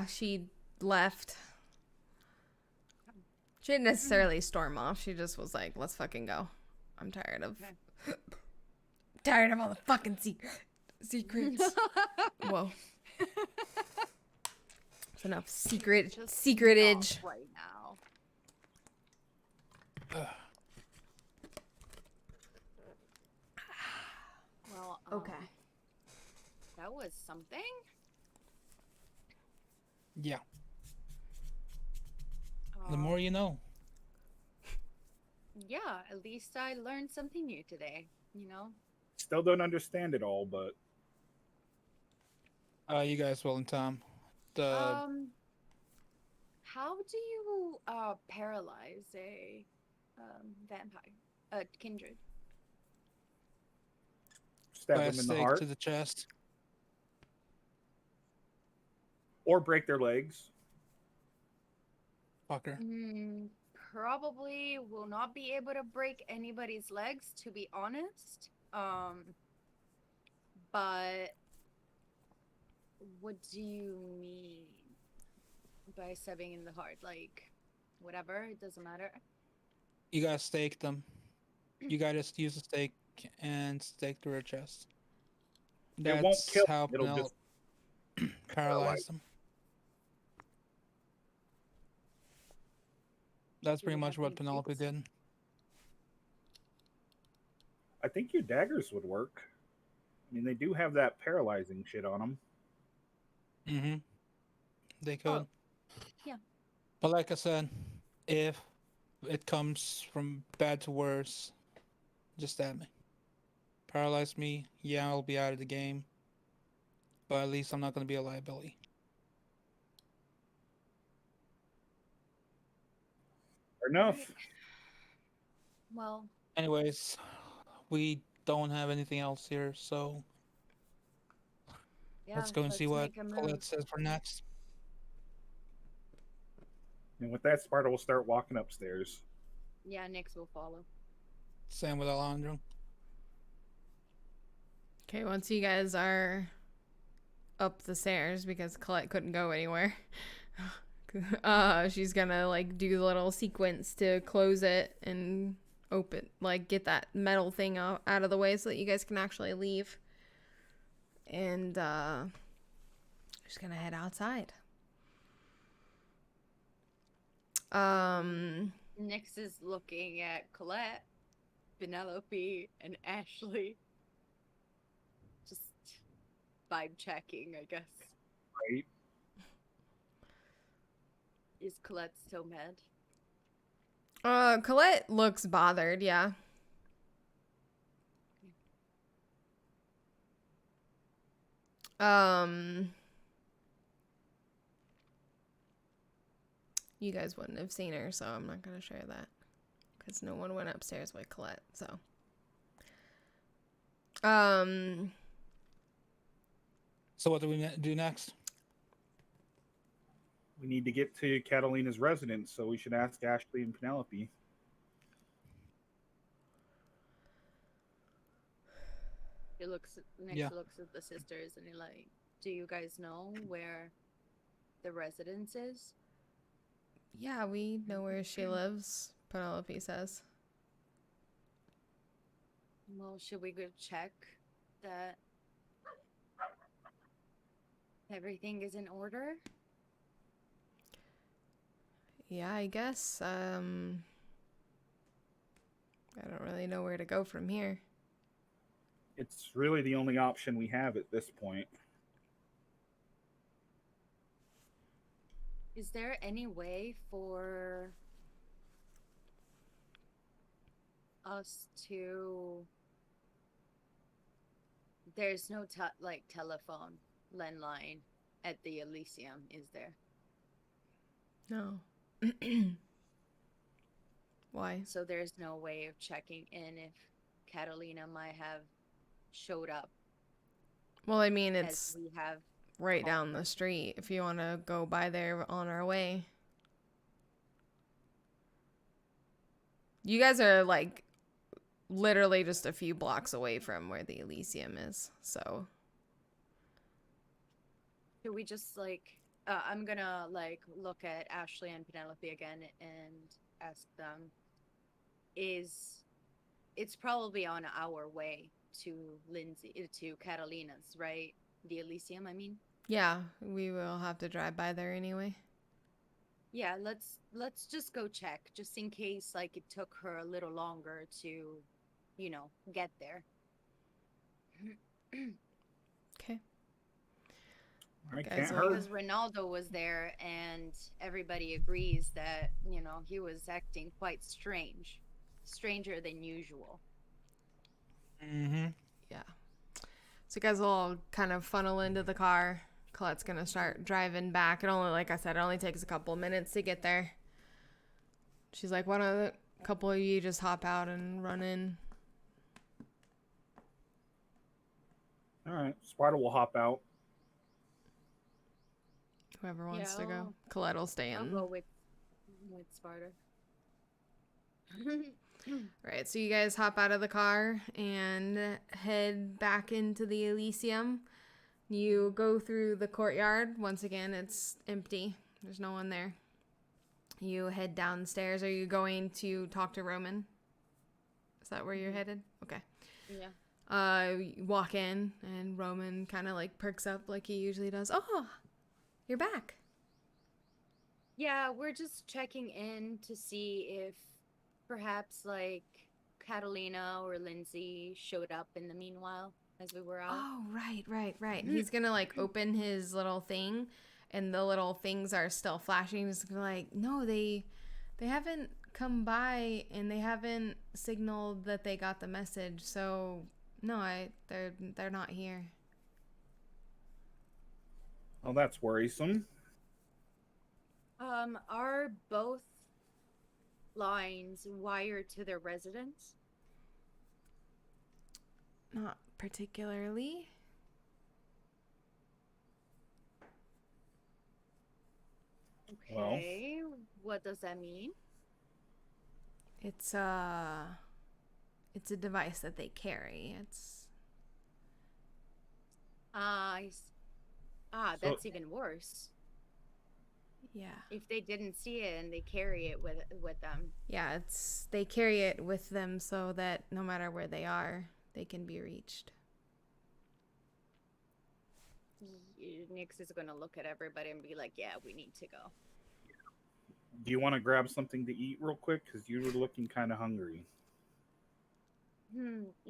She left. She didn't necessarily storm off. She just was like, let's fucking go. I'm tired of all the fucking secrets. Whoa. It's enough secretage. Right now. Well, Okay. That was something. Yeah. The more you know. Yeah, at least I learned something new today, you know? Still don't understand it all, but You guys will in time. How do you paralyze a vampire? A kindred? stab By a them in the stake heart to the chest. or break their legs. Fucker. Probably will not be able to break anybody's legs, to be honest. But what do you mean by stabbing in the heart? Like, whatever, it doesn't matter. You gotta stake them. You gotta just use a stake and stake through her chest. It won't That's kill how them, it'll just paralyze them. That's pretty much what Penelope did. I think your daggers would work. I mean, they do have that paralyzing shit on them. Mm-hmm. They could. Oh, yeah. But like I said, if it comes from bad to worse, just stab me. Paralyze me, yeah, I'll be out of the game. But at least I'm not going to be a liability. Fair enough. Right. Well, Anyways, we don't have anything else here, so yeah, let's go and see what make a move. Colette says for next. And with that, Sparta will start walking upstairs. Yeah, Nyx will follow. Same with Alejandro. Okay, once you guys are up the stairs, because Colette couldn't go anywhere, she's gonna like do the little sequence to close it and open, like get that metal thing out of the way so that you guys can actually leave. And she's gonna head outside. Nyx is looking at Colette, Penelope, and Ashley. Just vibe checking, I guess. Right? Is Colette still mad? Colette looks bothered, yeah. You guys wouldn't have seen her, so I'm not gonna share that because no one went upstairs with Colette. So, So what do we do next? We need to get to Catalina's residence, so we should ask Ashley and Penelope. Nyx looks at the sisters and he like, do you guys know where the residence is? yeah, we know where she lives, Penelope says. Well, should we go check that everything is in order? Yeah, I guess. I don't really know where to go from here. It's really the only option we have at this point. Is there any way for us to... There's no telephone landline at the Elysium, is there? No. Why? So there's no way of checking in if Catalina might have showed up. Well, I mean, as it's we have right down the street if you want to go by there on our way. You guys are like literally just a few blocks away from where the Elysium is, so. Should we just like I'm gonna like look at Ashley and Penelope again and ask them, is it's probably on our way to to Catalina's, right? The Elysium, I mean. Yeah, we will have to drive by there anyway. Yeah, let's just go check, just in case like it took her a little longer to, get there. Okay. I Guys, can't well- hurt. Because Ronaldo was there and everybody agrees that, he was acting quite strange. Stranger than usual. Mm-hmm. Yeah. So you guys will all kind of funnel into the car. Colette's going to start driving back. It only, like I said, it only takes a couple minutes to get there. She's like, why don't a couple of you just hop out and run in? All right, Sparta will hop out. Whoever wants Yeah, to go. Colette will stay I'll in. go with Sparta. Right, so you guys hop out of the car and head back into the Elysium. You go through the courtyard. Once again, it's empty. There's no one there. You head downstairs. Are you going to talk to Roman? Is that where you're headed? Okay. Yeah. You walk in, and Roman kind of like perks up like he usually does. Oh, you're back. Yeah, we're just checking in to see if perhaps like Catalina or Lindsay showed up in the meanwhile as we were out. Oh, right. He's gonna like open his little thing, and the little things are still flashing. He's like, no, they haven't come by, and they haven't signaled that they got the message. So no, they're not here. Oh, that's worrisome. Are both lines wired to their residence? Not particularly. Okay, what does that mean? It's a device that they carry. It's So that's even worse. yeah. If they didn't see it and they carry it with them. Yeah, they carry it with them so that no matter where they are, they can be reached. Nix is gonna look at everybody and be like, "Yeah, we need to go." Do you want to grab something to eat real quick? Because you were looking kind of hungry.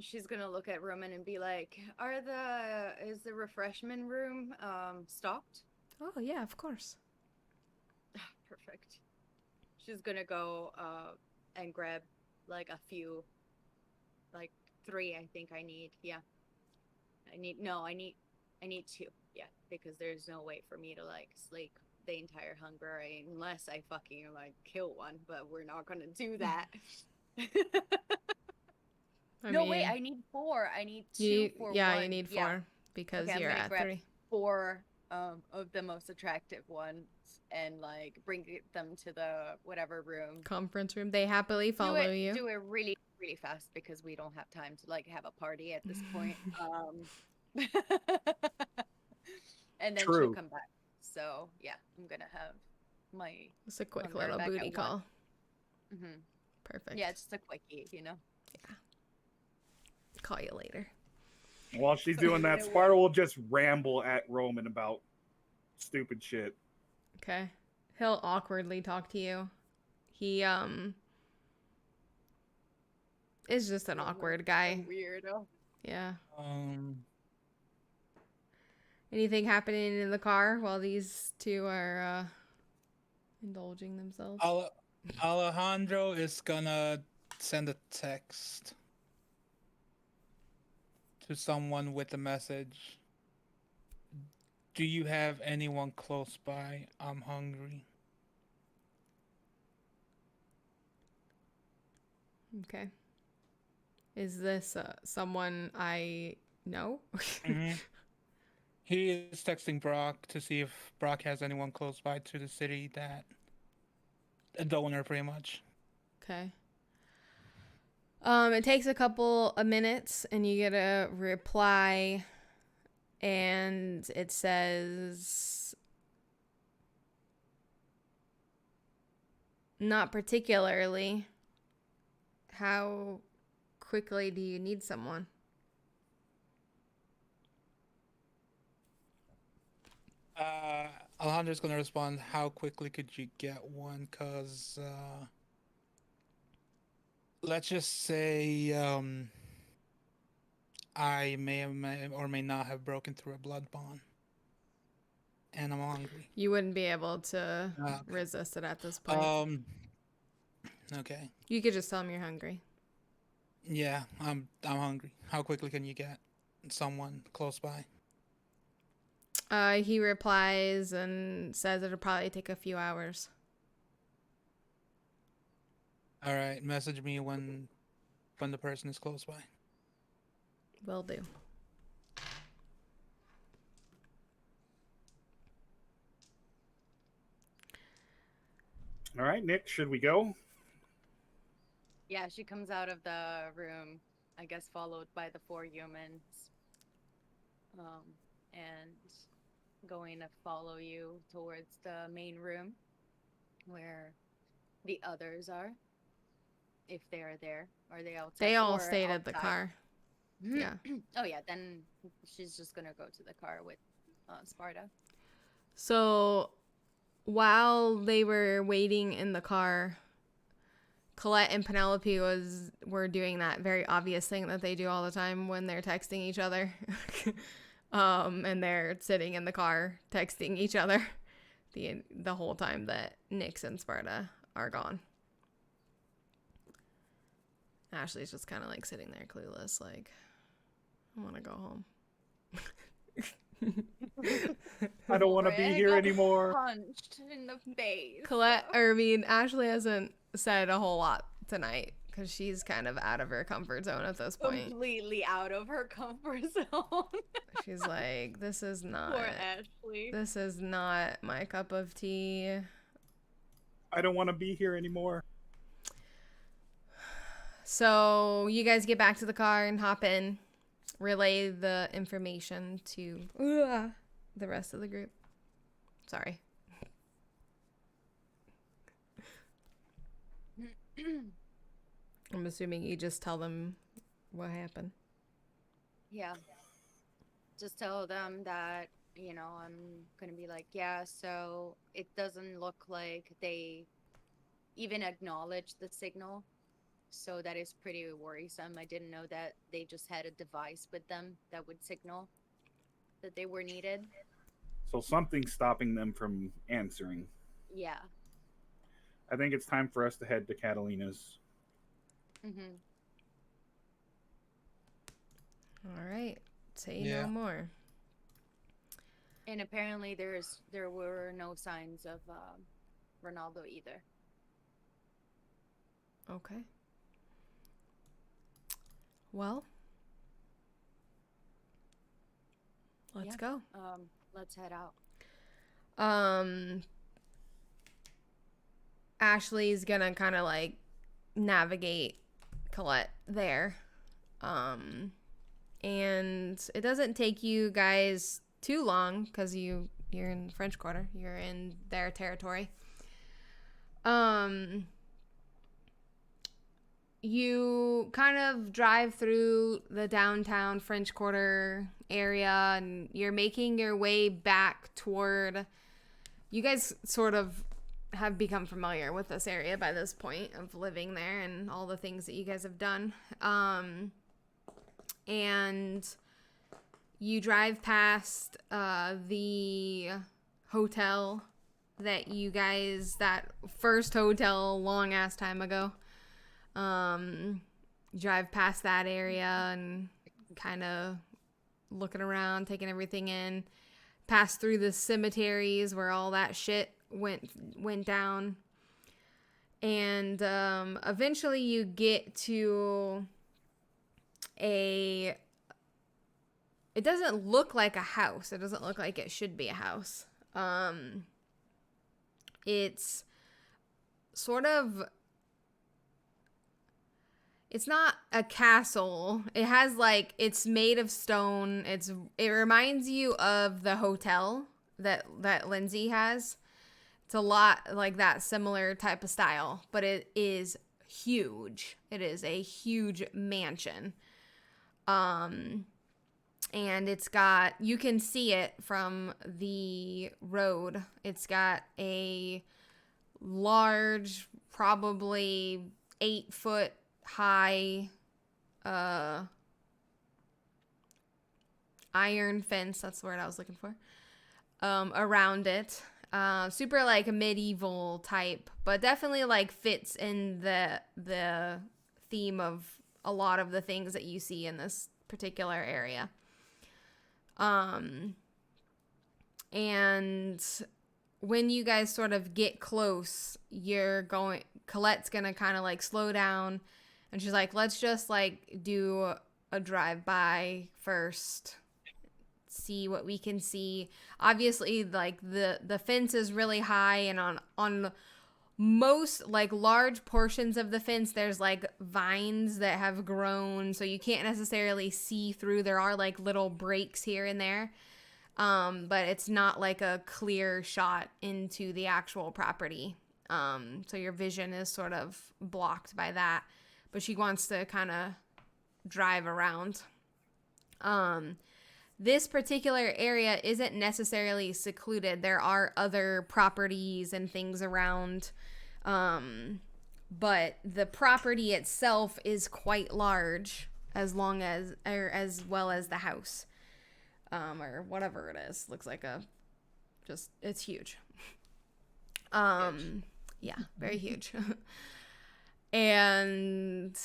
She's gonna look at Roman and be like, "Is the refreshment room stocked?" Oh yeah, of course. Perfect. She's gonna go and grab like a few, like 3. I think I need. Yeah. I need 2. Yeah, because there's no way for me to like slake the entire hunger unless I fucking like kill one. But we're not gonna do that. Wait, I need 4. I need 2 for 1. Yeah, you need 4 because Okay, you're I'm gonna at grab 3. 4 of the most attractive ones and like bring them to the whatever room. Conference room. They happily follow you. Do it really, really fast because we don't have time to like have a party at this point. And then True. she'll come back. So yeah, I'm gonna have my. It's a quick hunger little back at booty 1. call. Mm-hmm. Perfect. Yeah, just a quickie, Call you later. While she's doing that, Sparta will just ramble at Roman about stupid shit. Okay. He'll awkwardly talk to you. He is just an awkward guy. Weirdo. Yeah. Anything happening in the car while these two are indulging themselves? Alejandro is gonna send a text to someone with a message. Do you have anyone close by? I'm hungry. Okay. Is this someone I know? Mm-hmm. He is texting Brock to see if Brock has anyone close by to the city that a donor, pretty much. Okay. It takes a couple of minutes and you get a reply and it says Not particularly. How quickly do you need someone? Alejandro's gonna respond, how quickly could you get one? Cause let's just say I may or may not have broken through a blood bond. And I'm hungry. You wouldn't be able to Okay. resist it at this point. Okay. You could just tell him you're hungry. Yeah, I'm hungry. How quickly can you get someone close by? He replies and says it'll probably take a few hours. All right, message me when the person is close by. Will do. All right, Nick, should we go? Yeah, she comes out of the room, I guess followed by the 4 humans. And going to follow you towards the main room where the others are. If they are there. Are they outside? They all or stayed at the outside? car. Yeah. Oh yeah, then she's just gonna go to the car with Sparta. So while they were waiting in the car, Colette and Penelope were doing that very obvious thing that they do all the time when they're texting each other. And they're sitting in the car texting each other the whole time that Nyx and Sparta are gone. Ashley's just kind of like sitting there clueless, like, I want to go home. I don't want to be here anymore. Punched in the face. Ashley hasn't said a whole lot tonight because she's kind of out of her comfort zone at this point. Completely out of her comfort zone. She's like, this is not. Poor Ashley. This is not my cup of tea. I don't want to be here anymore. So you guys get back to the car and hop in, relay the information to the rest of the group. Sorry. I'm assuming you just tell them what happened. Yeah. Just tell them that, I'm going to be like, yeah, so it doesn't look like they even acknowledge the signal. So that is pretty worrisome. I didn't know that they just had a device with them that would signal that they were needed. So something's stopping them from answering. Yeah. I think it's time for us to head to Catalina's. Mm-hmm. All right. Say Yeah. no more. And apparently there were no signs of Ronaldo either. Okay. Well, let's go. Let's head out. Ashley's gonna kind of like navigate Colette there. And it doesn't take you guys too long because you're in French Quarter. You're in their territory. You kind of drive through the downtown French Quarter area and you're making your way back toward... You guys sort of have become familiar with this area by this point of living there and all the things that you guys have done. And you drive past the hotel that first hotel long ass time ago. Drive past that area and kind of looking around, taking everything in. Pass through the cemeteries where all that shit went down. And eventually you get to it doesn't look like a house. It doesn't look like it should be a house. It's sort of... It's not a castle. It has it's made of stone. It reminds you of the hotel that Lindsay has. It's a lot like that similar type of style, but it is huge. It is a huge mansion. And it's got, you can see it from the road. It's got a large, probably 8-foot high iron fence. That's the word I was looking for. Around it. Super like a medieval type, but definitely like fits in the theme of a lot of the things that you see in this particular area. And when you guys sort of get close, Colette's gonna kind of like slow down, and she's like, let's just like do a drive-by first, see what we can see. Obviously, like the fence is really high, and on most like large portions of the fence there's like vines that have grown, so you can't necessarily see through. There are like little breaks here and there, but it's not like a clear shot into the actual property, so your vision is sort of blocked by that. But she wants to kind of drive around. This particular area isn't necessarily secluded. There are other properties and things around, but the property itself is quite large, as well as the house, or whatever it is. Looks like it's huge. Yeah, very huge. And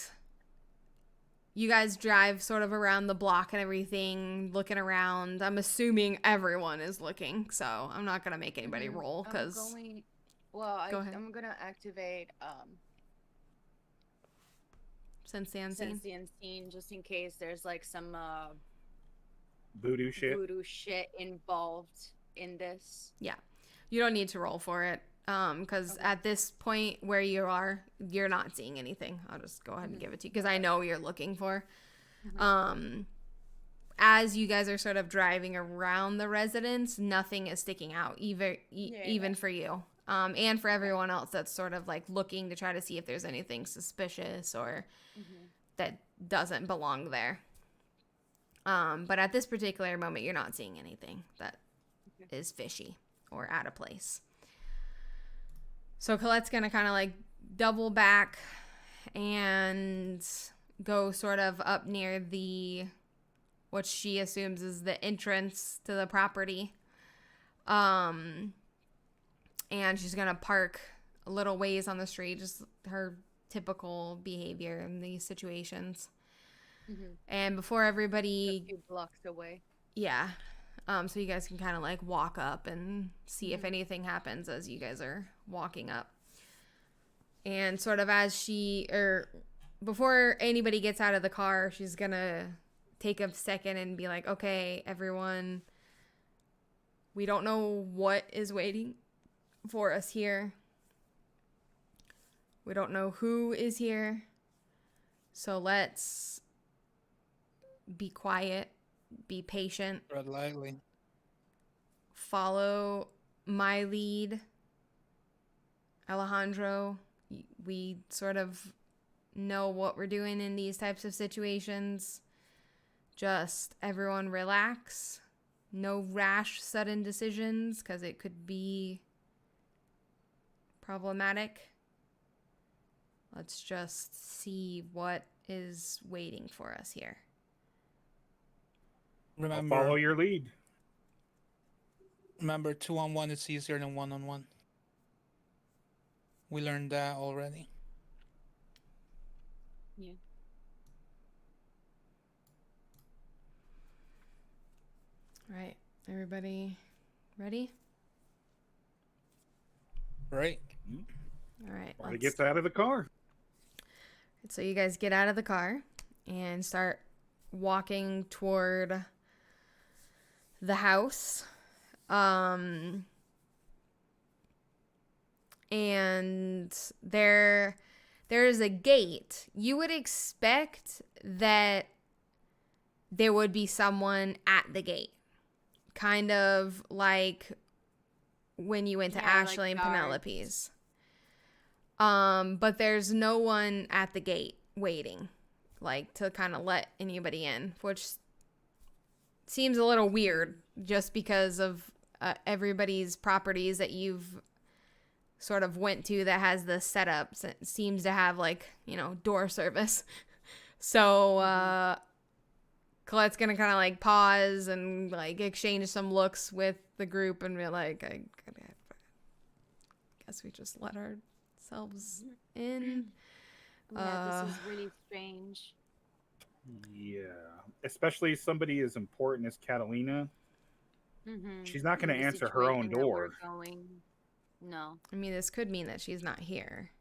you guys drive sort of around the block and everything, looking around. I'm assuming everyone is looking, so I'm not going to make anybody roll, because... Go ahead. I'm going to activate Sense the Unseen. Sense the Unseen, just in case there's like some voodoo shit involved in this. Yeah. You don't need to roll for it, because at this point where you are, you're not seeing anything. I'll just go ahead and give it to you, because I know you're looking for. As you guys are sort of driving around the residence, nothing is sticking out, even for you, and for everyone else that's sort of like looking to try to see if there's anything suspicious or that doesn't belong there. But at this particular moment, you're not seeing anything that is fishy or out of place. So Colette's going to kind of like double back and go sort of up near what she assumes is the entrance to the property. And she's going to park a little ways on the street, just her typical behavior in these situations. And before everybody... A few blocks away. Yeah. So you guys can kind of like walk up and see if anything happens as you guys are walking up. And sort of before anybody gets out of the car, she's gonna take a second and be like, okay, everyone, we don't know what is waiting for us here. We don't know who is here. So let's be quiet. Be patient. Tread lightly. Follow my lead, Alejandro. We sort of know what we're doing in these types of situations. Just everyone relax. No rash, sudden decisions, because it could be problematic. Let's just see what is waiting for us here. Remember, I'll follow your lead. Remember, 2-on-1 is easier than 1-on-1. We learned that already. Yeah. All right, everybody ready? Right. All right. He gets out of the car. So you guys get out of the car and start walking toward the house. And there is a gate. You would expect that there would be someone at the gate, kind of like when you went to Yeah, like Ashley and guards. Penelope's. But there's no one at the gate waiting, like, to kind of let anybody in, which seems a little weird just because of everybody's properties that you've sort of went to that has the setups. It seems to have, like, you know, door service. So Colette's gonna kind of like pause and like exchange some looks with the group and be like, I guess we just let ourselves in. Yeah, this is really strange. Yeah, especially somebody as important as Catalina. She's not going to In the answer her own situation that we're door. going. No. I mean, this could mean that she's not here,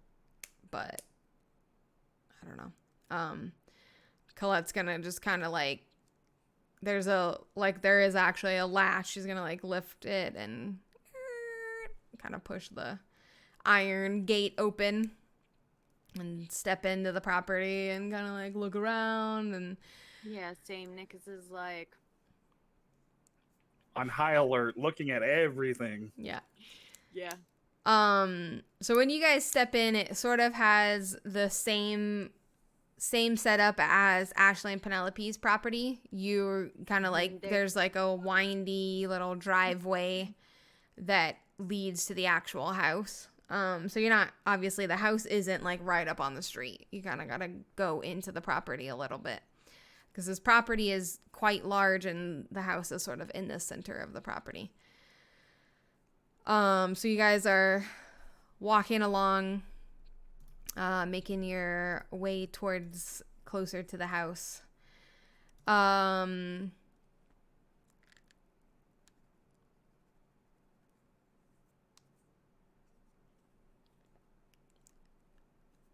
but I don't know. Colette's gonna just kind of like, there is actually a latch. She's gonna like lift it and kind of push the iron gate open and step into the property and kind of like look around. And Yeah, same. Nicholas is like, On high alert, looking at everything. yeah. yeah. So when you guys step in, it sort of has the same setup as Ashley and Penelope's property. You're kind of like, there's like a windy little driveway that leads to the actual house. So you're not, obviously the house isn't like right up on the street. You kind of got to go into the property a little bit because this property is quite large and the house is sort of in the center of the property. So you guys are walking along, making your way towards closer to the house.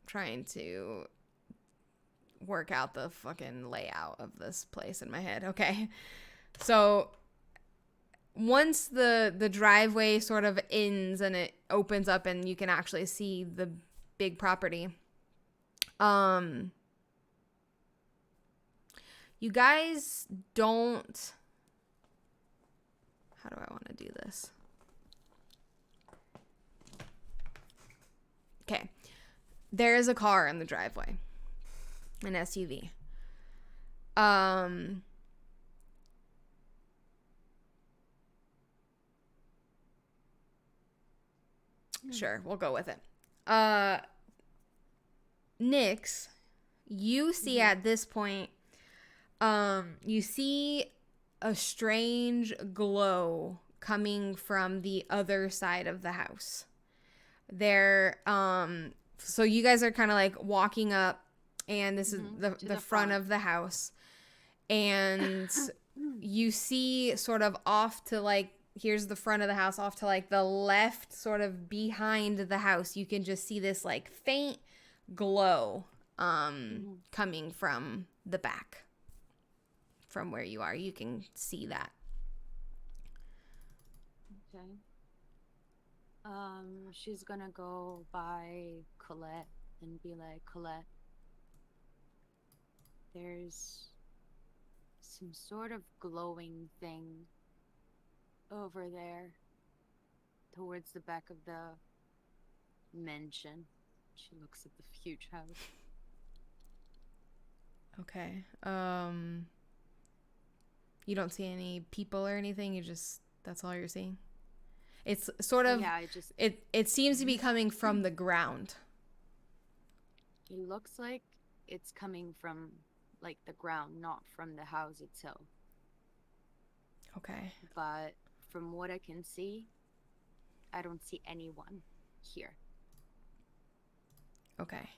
Trying to work out the fucking layout of this place in my head. Okay. So once the driveway sort of ends and it opens up and you can actually see the big property, you guys don't, how do I want to do this? Okay. There is a car in the driveway, an SUV. Sure, we'll go with it. Nyx, you see at this point, you see a strange glow coming from the other side of the house. There, so you guys are kind of like walking up, and this is the front of the house, and you see sort of off to like, here's the front of the house, off to like the left, sort of behind the house, you can just see this like faint glow coming from the back. From where you are, you can see that. Okay. She's gonna go by Colette and be like, Colette, there's some sort of glowing thing over there towards the back of the mansion. She looks at the huge house. Okay. You don't see any people or anything, you just, that's all you're seeing? It's sort of, yeah, it seems to be coming from the ground. It looks like it's coming from like the ground, not from the house itself. Okay. But from what I can see, I don't see anyone here. Okay.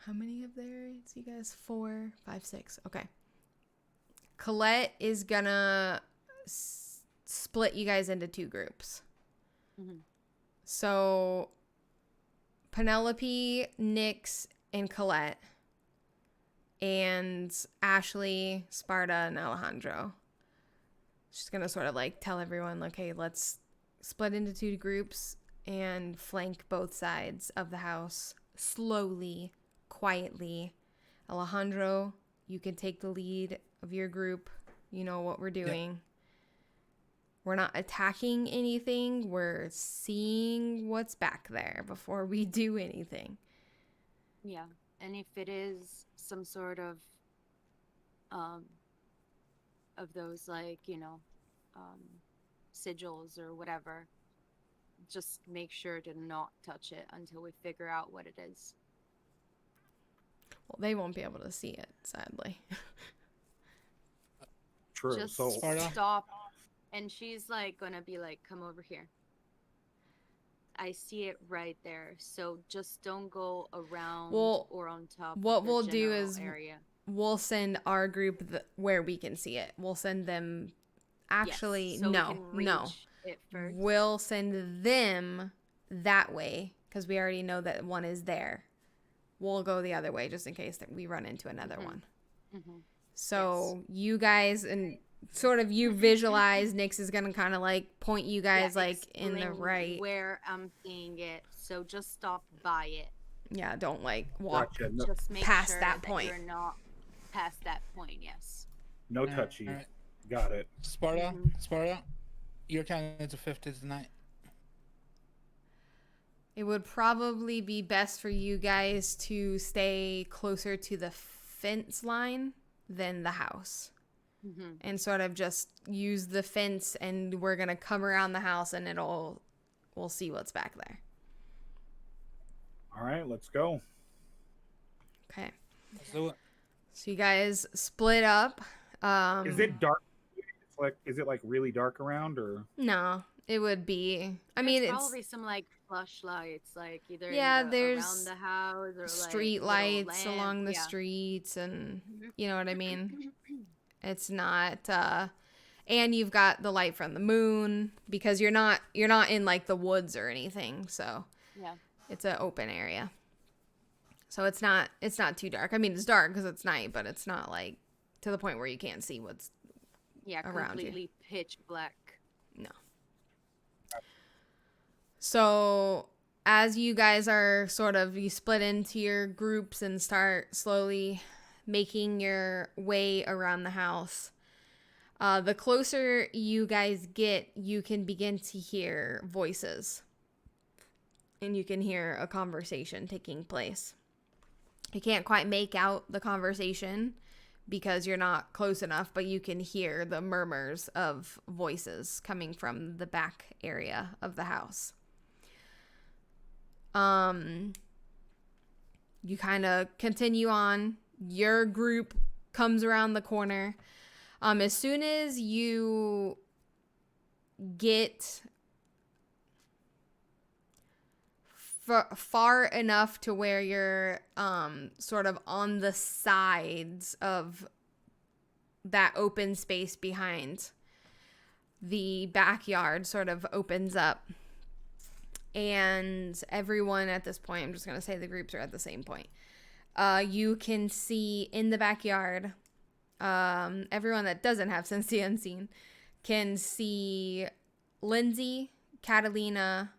How many of there is you guys? 4, 5, 6. Okay. Colette is gonna split you guys into 2 groups. So Penelope, Nyx, and Colette, and Ashley, Sparta, and Alejandro. She's gonna sort of like tell everyone, like, hey, let's split into 2 groups and flank both sides of the house slowly, quietly. Alejandro, you can take the lead of your group. You know what we're doing. we're not attacking anything. We're seeing what's back there before we do anything. Yeah. And if it is some sort of those, like, sigils or whatever, just make sure to not touch it until we figure out what it is. Well, they won't be able to see it, sadly. True. Just So Sparta? stop. And she's like gonna be like, come over here. I see it right there. So just don't go around or on top what of the we'll do general is area. we'll send our group where we can see it. We'll send them. Actually, Yes, so we no, can no. reach it first. We'll send them that way because we already know that one is there. We'll go the other way just in case that we run into another one. Mm-hmm. So you guys, and sort of you visualize, Nyx is going to kind of like point you guys like in the explain right. where I'm seeing it. So just stop by it. Yeah, don't like walk gotcha. No, Just make past sure that point. you're not past that point. Yes. no touchy. Alright. Got it. Sparta, Mhm. Sparta, you're counting to 50 tonight. It would probably be best for you guys to stay closer to the fence line than the house. Mm-hmm. And sort of just use the fence, and we're going to come around the house and we'll see what's back there. All right, let's go. Okay. Let's do it. So you guys split up. Is it dark? Is it like really dark around, or? No, it would be. I mean, There's it's probably some like flashlights, like either there's around the house or street like lights little along the lamp. streets, and Mhm. you know what I mean. It's not. And you've got the light from the moon because you're not in like the woods or anything. So Yeah. it's an open area. So it's not too dark. I mean, it's dark because it's night, but it's not like to the point where you can't see what's Yeah, around you. completely pitch black. No. So as you guys are you split into your groups and start slowly making your way around the house, the closer you guys get, you can begin to hear voices. And you can hear a conversation taking place. You can't quite make out the conversation because you're not close enough, but you can hear the murmurs of voices coming from the back area of the house. You kind of continue on. Your group comes around the corner. As soon as you get far enough to where you're sort of on the sides of that open space behind, the backyard sort of opens up, and everyone at this point, I'm just going to say the groups are at the same point, you can see in the backyard, everyone that doesn't have Sense the Unseen can see Lindsay, Katalina,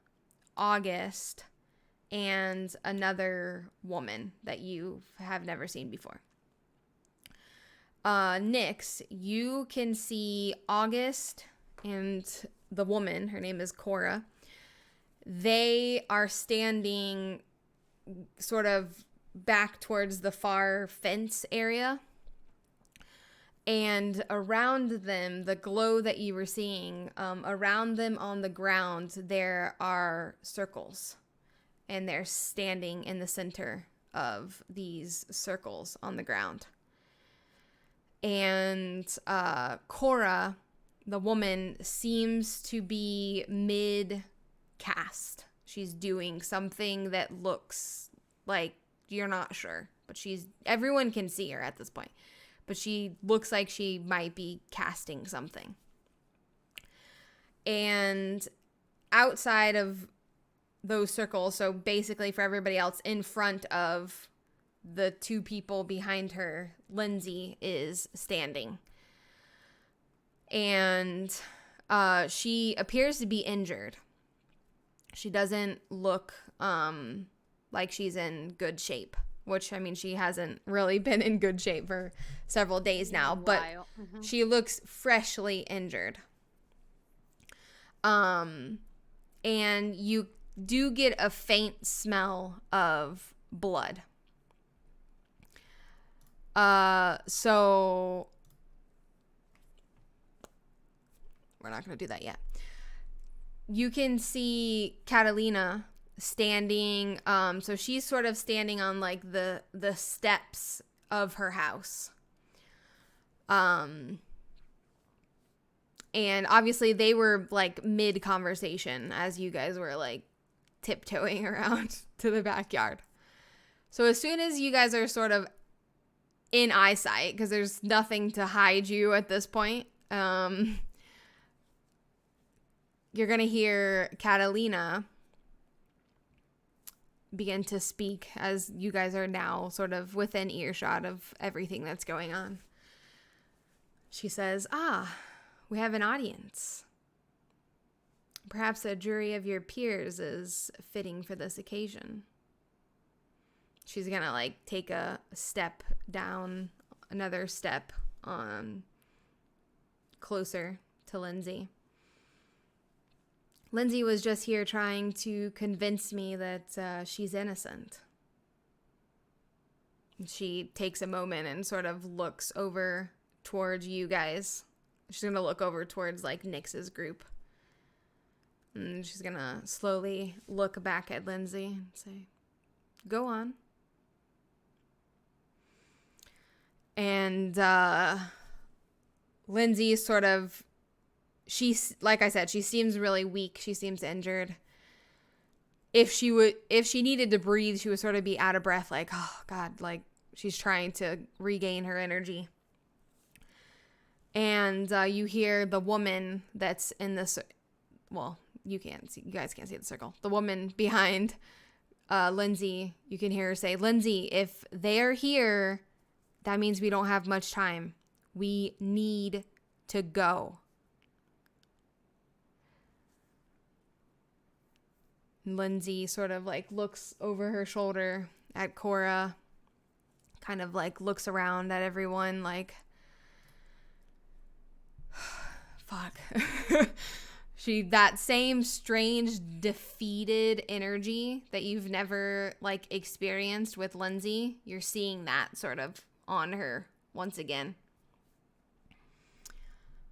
August, and another woman that you have never seen before. Nyx, you can see August and the woman, her name is Cora. They are standing sort of back towards the far fence area. And around them, the glow that you were seeing, around them on the ground, there are circles. And they're standing in the center of these circles on the ground. And Cora, the woman, seems to be mid-cast. She's doing something that looks like you're not sure. But everyone can see her at this point. But she looks like she might be casting something. And outside of those circles, so basically for everybody else, in front of the two people behind her, Lindsay is standing. And she appears to be injured. She doesn't look like she's in good shape. Which, I mean, she hasn't really been in good shape for several days now. But she looks freshly injured. And you do get a faint smell of blood. So we're not going to do that yet. You can see Katalina standing, so she's sort of standing on like the steps of her house. And obviously they were like mid conversation as you guys were like tiptoeing around to the backyard. So as soon as you guys are sort of in eyesight, because there's nothing to hide you at this point, you're going to hear Katalina begin to speak as you guys are now sort of within earshot of everything that's going on. She says, we have an audience. Perhaps a jury of your peers is fitting for this occasion. She's going to like take a step down, another step on closer to Lindsay. Lindsay was just here trying to convince me that she's innocent. She takes a moment and sort of looks over towards you guys. She's going to look over towards like Nyx's group. And she's going to slowly look back at Lindsay and say, go on. And Lindsay sort of, she's, like I said, she seems really weak. She seems injured. If she needed to breathe, she would sort of be out of breath, like, oh God, like she's trying to regain her energy. And you hear the woman that's in this, well, you guys can't see the circle. The woman behind Lindsay, you can hear her say, Lindsay, if they're here, that means we don't have much time. We need to go. Lindsay sort of like looks over her shoulder at Cora, kind of like looks around at everyone like, fuck. That same strange defeated energy that you've never like experienced with Lindsay, you're seeing that sort of on her once again.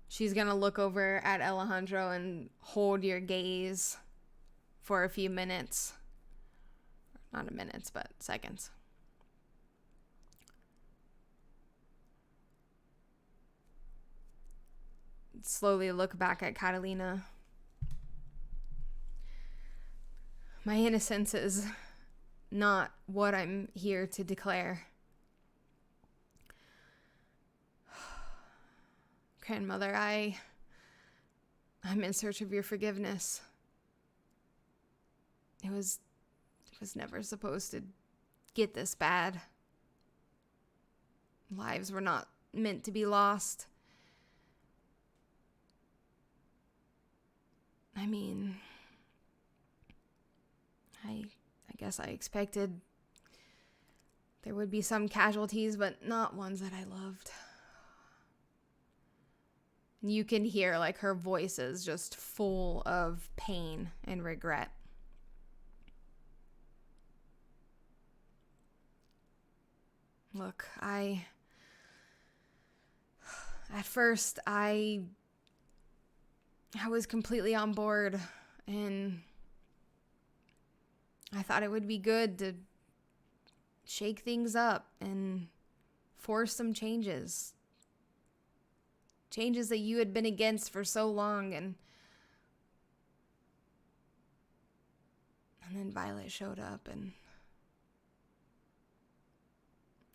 She's gonna look over at Alejandro and hold your gaze for a few minutes. Not minutes, but seconds. Slowly look back at Katalina. My innocence is not what I'm here to declare. Grandmother, I'm in search of your forgiveness. It was never supposed to get this bad. Lives were not meant to be lost. I mean, I guess I expected there would be some casualties, but not ones that I loved. You can hear like her voice is just full of pain and regret. Look, at first I was completely on board, and I thought it would be good to shake things up and force some changes. Changes that you had been against for so long, and then Violet showed up, and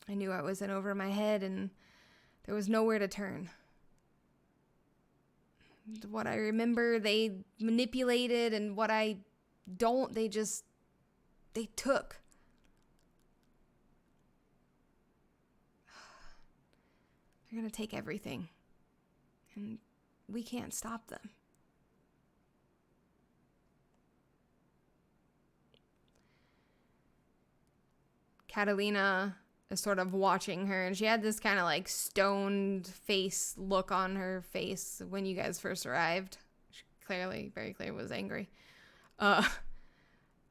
I knew I was in over my head, and there was nowhere to turn. What I remember, they manipulated, and what I don't, they took. They're gonna take everything, and we can't stop them. Katalina is sort of watching her, and she had this kind of like stoned face look on her face when you guys first arrived. She very clear was angry. But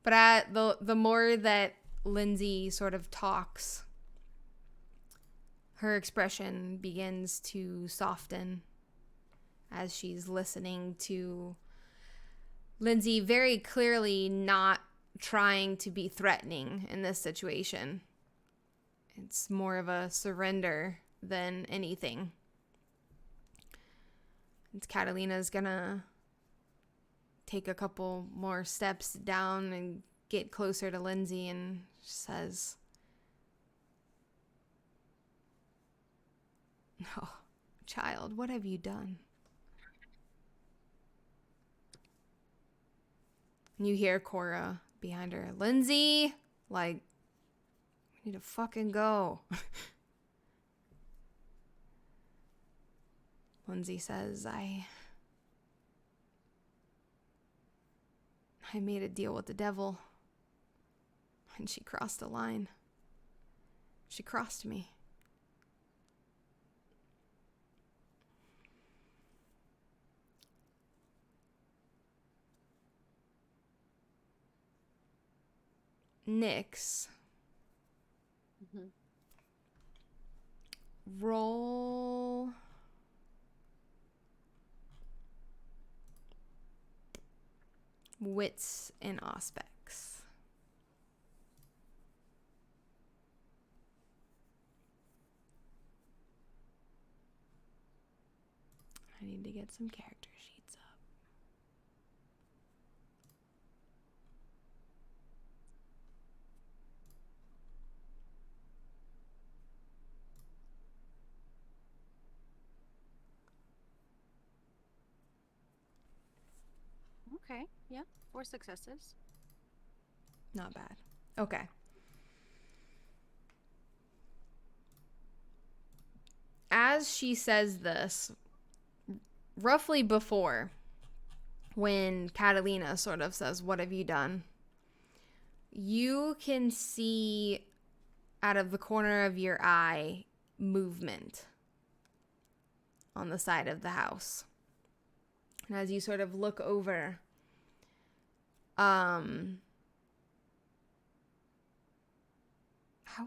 at the more that Lindsay sort of talks, her expression begins to soften as she's listening to Lindsay very clearly not trying to be threatening in this situation. It's more of a surrender than anything. And Catalina's gonna take a couple more steps down and get closer to Lindsay and says, "Oh, child, what have you done?" And you hear Cora behind her, "Lindsay, like, we need to fucking go." Lindsay says, I made a deal with the devil, and she crossed the line. She crossed me. Nyx. Roll wits and aspects. I need to get some character sheets up. Okay, yeah, 4 successes. Not bad. Okay. As she says this, roughly before, when Catalina sort of says, "What have you done?" you can see out of the corner of your eye movement on the side of the house. And as you sort of look over, how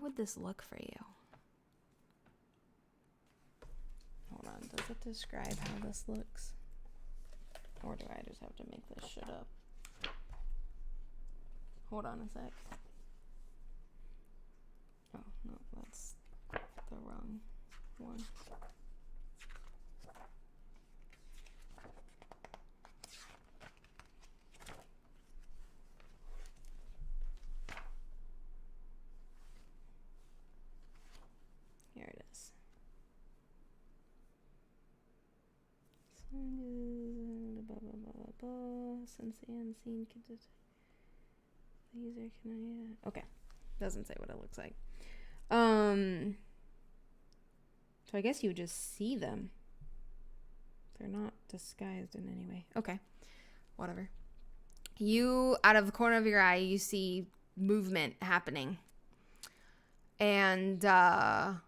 would this look for you? Hold on, does it describe how this looks? Or do I just have to make this shit up? Hold on a sec. Oh, no, that's the wrong one. Here it is. Blah, blah, blah, blah, blah. Since the unseen user can I okay. Doesn't say what it looks like. So I guess you would just see them. They're not disguised in any way. Okay. Whatever. You, out of the corner of your eye, you see movement happening. And well,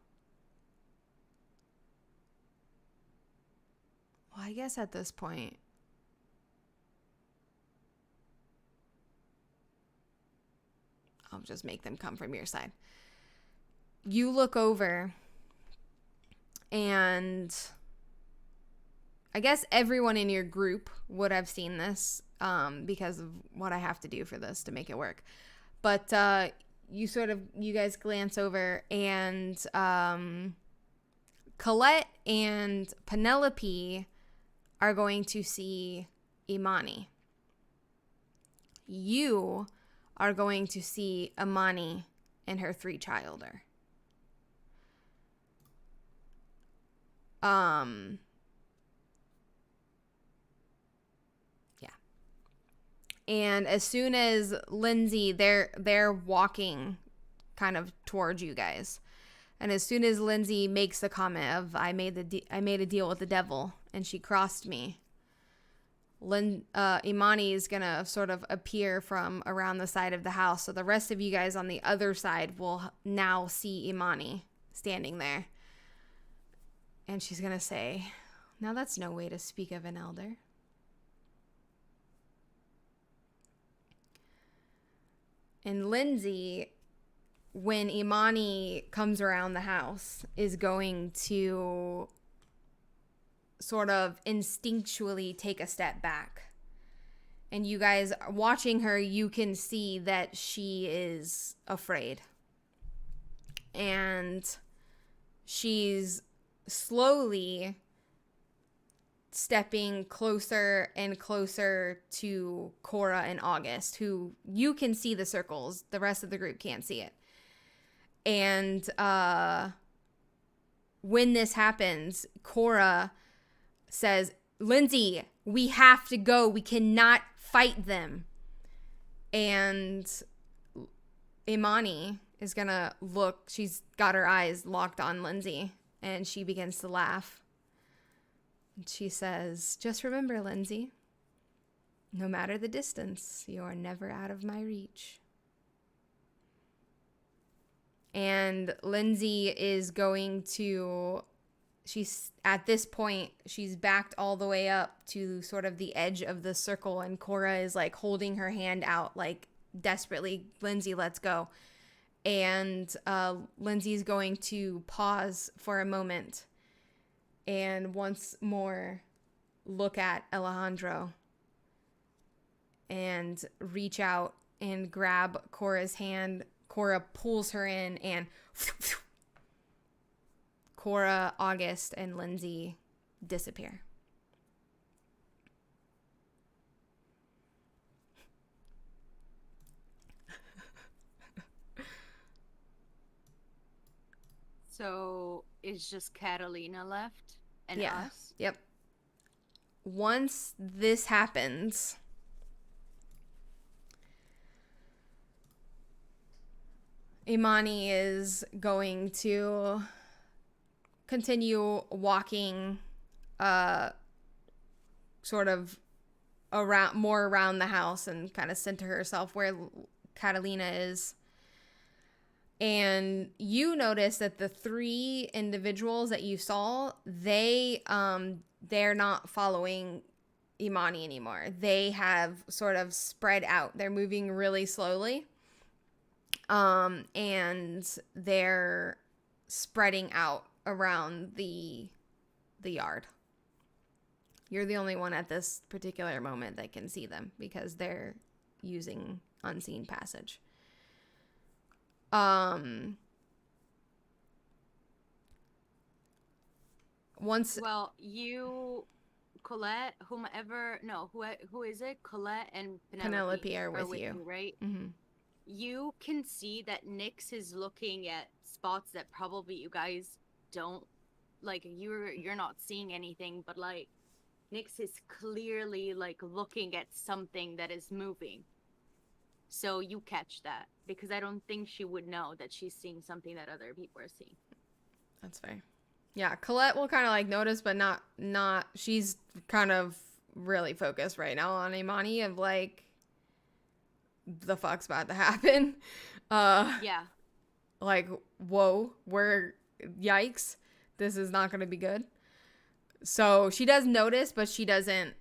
I guess at this point, I'll just make them come from your side. You look over, and I guess everyone in your group would have seen this because of what I have to do for this to make it work. But you guys glance over, and Colette and Penelope are going to see Imani. You are going to see Imani and her 3-childer. Yeah. And as soon as Lindsay, they're walking kind of towards you guys. And as soon as Lindsay makes the comment of I made a deal with the devil and she crossed me, Imani is gonna sort of appear from around the side of the house. So the rest of you guys on the other side will now see Imani standing there. And she's gonna say, "Now that's no way to speak of an elder." And Lindsay, when Imani comes around the house, is going to sort of instinctually take a step back. And you guys watching her, you can see that she is afraid. And she's slowly stepping closer and closer to Cora and August, who you can see the circles. The rest of the group can't see it. And when this happens, Cora says, Lindsay, we have to go. We cannot fight them. And Imani is going to look. She's got her eyes locked on Lindsay, and she begins to laugh. She says, just remember, Lindsay, no matter the distance, you are never out of my reach. And Lindsay is going to, she's at this point, she's backed all the way up to sort of the edge of the circle, and Cora is like holding her hand out like desperately, Lindsay, let's go. And Lindsay's going to pause for a moment and once more look at Alejandro and reach out and grab Cora's hand. Cora pulls her in, and Cora, August, and Lindsay disappear. So it's just Catalina left and Yeah. us? Yep. Once this happens, Imani is going to continue walking sort of around the house and kind of center herself where Catalina is. And you notice that the three individuals that you saw, they're not following Imani anymore. They have sort of spread out. They're moving really slowly. And they're spreading out around the yard. You're the only one at this particular moment that can see them because they're using unseen passage. Once Well, you, Colette, whomever, no, who is it? Colette and Penelope are with you. Right? Mm-hmm. You can see that Nyx is looking at spots that probably you guys don't, like, you're not seeing anything, but like Nyx is clearly like looking at something that is moving. So you catch that, because I don't think she would know that she's seeing something that other people are seeing. That's fair. Yeah, Colette will kind of like notice, but not. She's kind of really focused right now on Imani of like, the fuck's about to happen. Yeah. Like, whoa, yikes, this is not going to be good. So she does notice, but she doesn't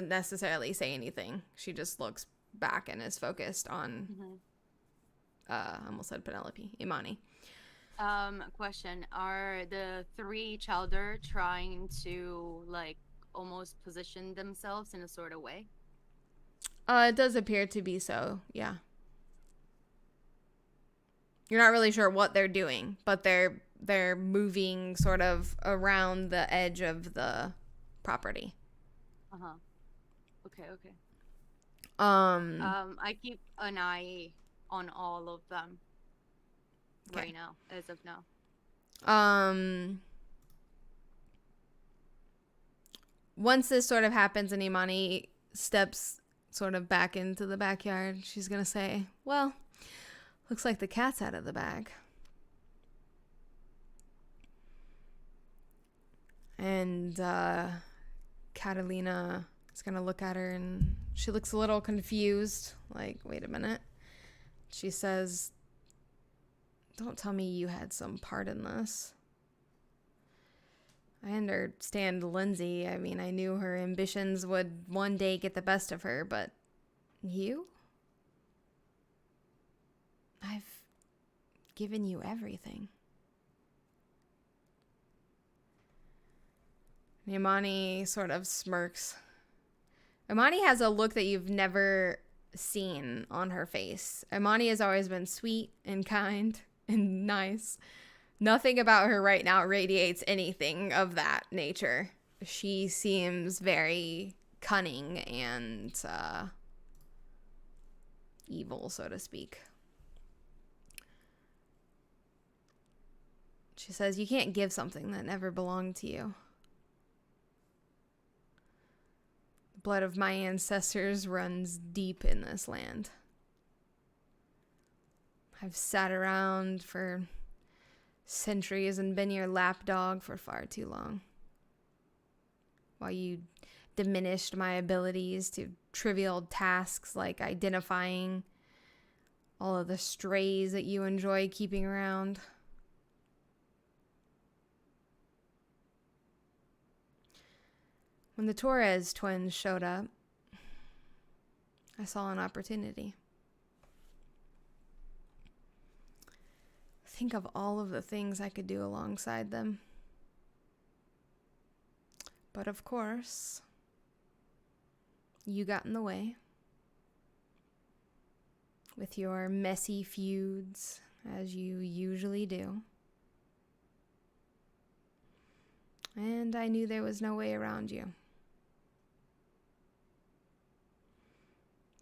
necessarily say anything. She just looks back and is focused on, I almost said Penelope, Imani. Question. Are the three Chowder trying to like almost position themselves in a sort of way? It does appear to be so, yeah. You're not really sure what they're doing, but they're moving sort of around the edge of the property. Okay. I I keep an eye on all of them right now, as of now. Once this sort of happens and Imani steps sort of back into the backyard, she's gonna say, well, looks like the cat's out of the bag. And Catalina is gonna look at her, and she looks a little confused, like, wait a minute. She says, don't tell me you had some part in this. I understand Lindsay. I mean, I knew her ambitions would one day get the best of her, but you? given you everything. Imani sort of smirks. Imani has a look that you've never seen on her face. Imani has always been sweet and kind and nice. Nothing about her right now radiates anything of that nature. She seems very cunning and evil, so to speak. She says, you can't give something that never belonged to you. The blood of my ancestors runs deep in this land. I've sat around for centuries and been your lapdog for far too long. While you diminished my abilities to trivial tasks like identifying all of the strays that you enjoy keeping around. When the Torres twins showed up, I saw an opportunity. Think of all of the things I could do alongside them. But of course, you got in the way with your messy feuds, as you usually do. And I knew there was no way around you.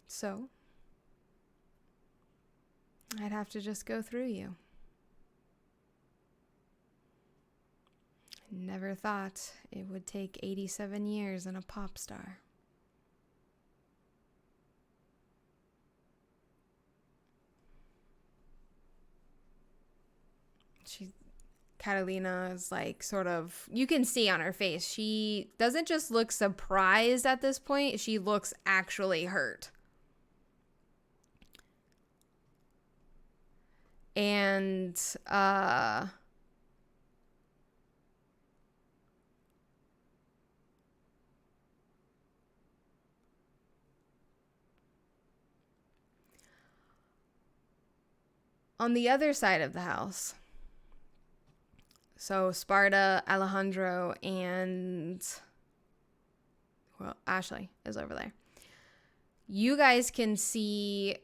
So, I'd have to just go through you. Never thought it would take 87 years and a pop star. Katalina is like sort of, you can see on her face, she doesn't just look surprised at this point, she looks actually hurt. And, on the other side of the house, so Sparta, Alejandro, and, well, Ashley is over there. You guys can see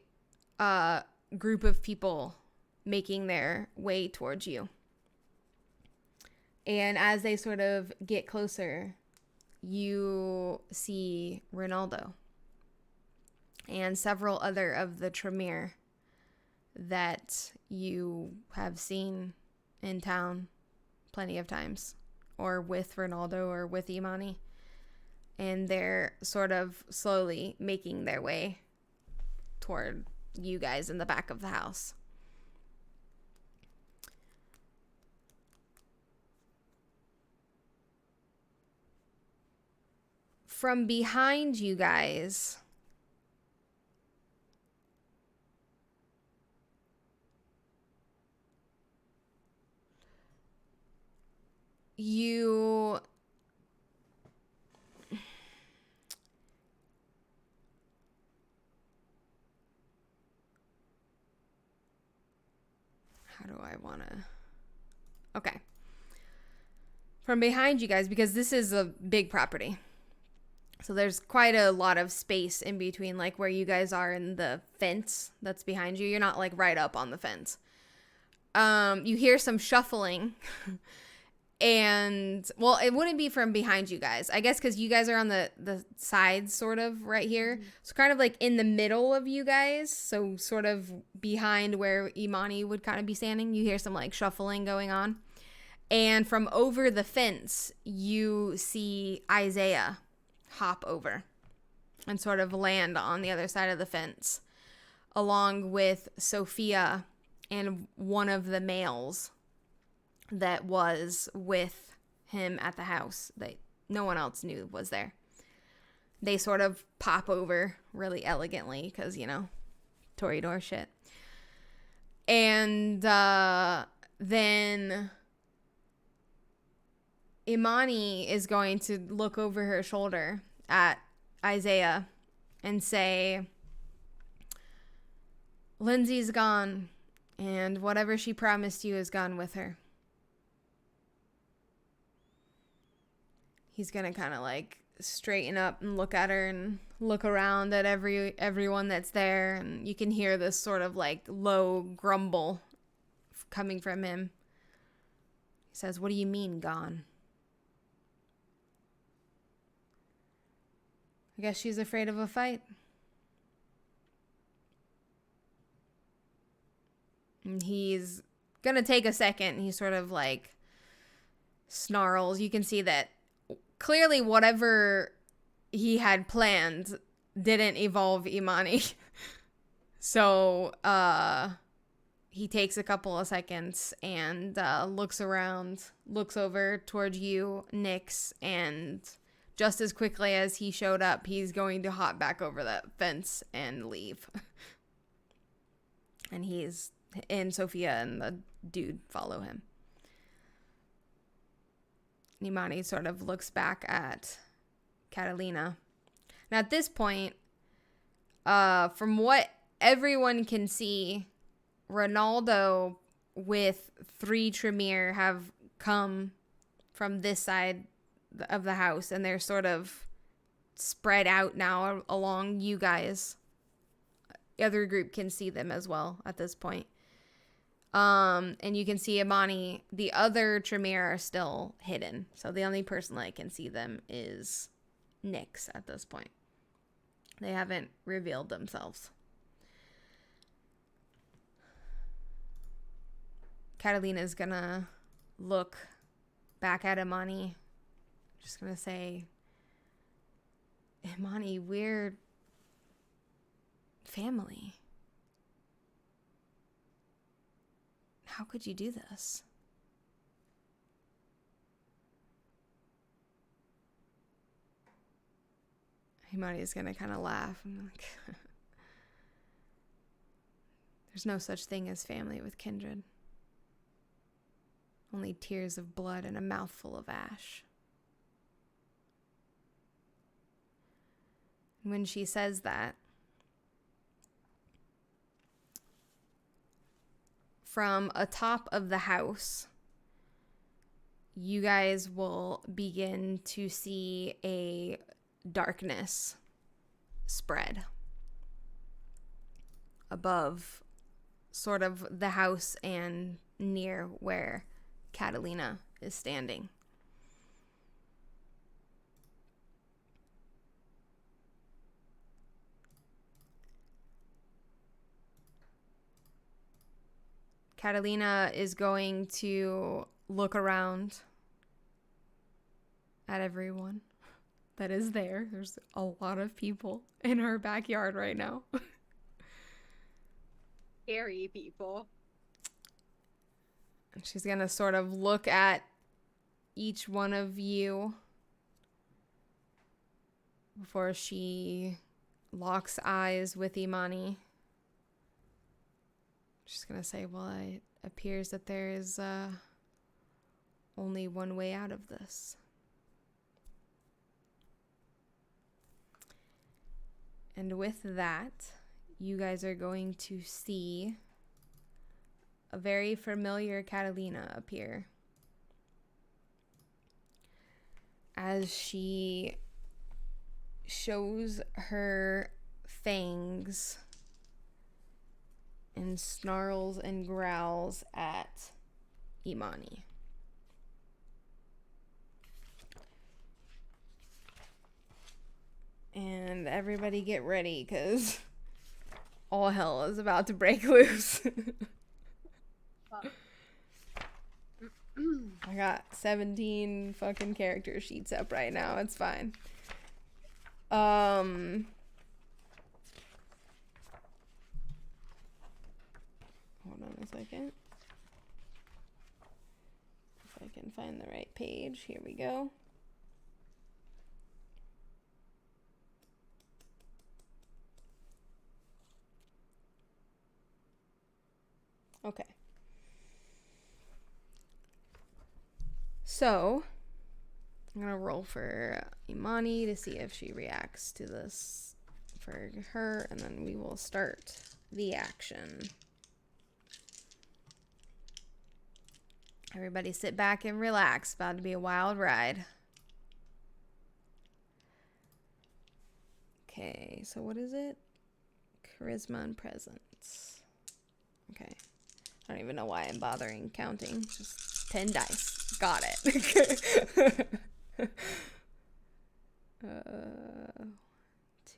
a group of people making their way towards you. And as they sort of get closer, you see Ronaldo and several other of the Tremere that you have seen in town plenty of times, or with Ronaldo or with Imani. And they're sort of slowly making their way toward you guys in the back of the house. From behind you guys, you how do I want to okay from behind you guys, because this is a big property, so there's quite a lot of space in between, like where you guys are and the fence that's behind you. You're not like right up on the fence. You hear some shuffling. And, well, it wouldn't be from behind you guys, I guess, because you guys are on the sides sort of right here. Mm-hmm. So kind of like in the middle of you guys. So sort of behind where Imani would kind of be standing. You hear some like shuffling going on. And from over the fence, you see Isaiah hop over and sort of land on the other side of the fence, along with Sophia and one of the males that was with him at the house that no one else knew was there. They sort of pop over really elegantly because, you know, Toreador shit. And then Imani is going to look over her shoulder at Isaiah and say, Lindsay's gone. And whatever she promised you is gone with her. He's gonna kind of like straighten up and look at her and look around at everyone that's there, and you can hear this sort of like low grumble coming from him. He says, "What do you mean gone?" I guess she's afraid of a fight. And he's gonna take a second. He sort of like snarls. You can see that clearly whatever he had planned didn't involve Imani. So he takes a couple of seconds and looks around, looks over towards you, Nyx, and just as quickly as he showed up, he's going to hop back over that fence and leave. And Sophia and the dude follow him. Imani sort of looks back at Katalina. Now at this point, from what everyone can see, Ronaldo with 3 Tremere have come from this side of the house, and they're sort of spread out now along you guys. The other group can see them as well at this point. And you can see Imani. The other Tremere are still hidden. So the only person that can see them is Nyx at this point. They haven't revealed themselves. Catalina's gonna look back at Imani. Just gonna say, Imani, we're family. How could you do this? Imani is gonna kind of laugh. I'm like, there's no such thing as family with kindred. Only tears of blood and a mouthful of ash. When she says that, from atop of the house, you guys will begin to see a darkness spread above sort of the house and near where Katalina is standing. Katalina is going to look around at everyone that is there. There's a lot of people in her backyard right now. Scary people. And she's going to sort of look at each one of you before she locks eyes with Imani. She's going to say, well, it appears that there is only one way out of this. And with that, you guys are going to see a very familiar Katalina appear. As she shows her fangs and snarls and growls at Imani. And everybody get ready, because all hell is about to break loose. I got 17 fucking character sheets up right now. It's fine. Hold on a second. If I can find the right page. Here we go. Okay. So, I'm going to roll for Imani to see if she reacts to this for her, and then we will start the action. Everybody sit back and relax. About to be a wild ride. Okay, so what is it? Charisma and presence. Okay. I don't even know why I'm bothering counting. Just 10 dice. Got it.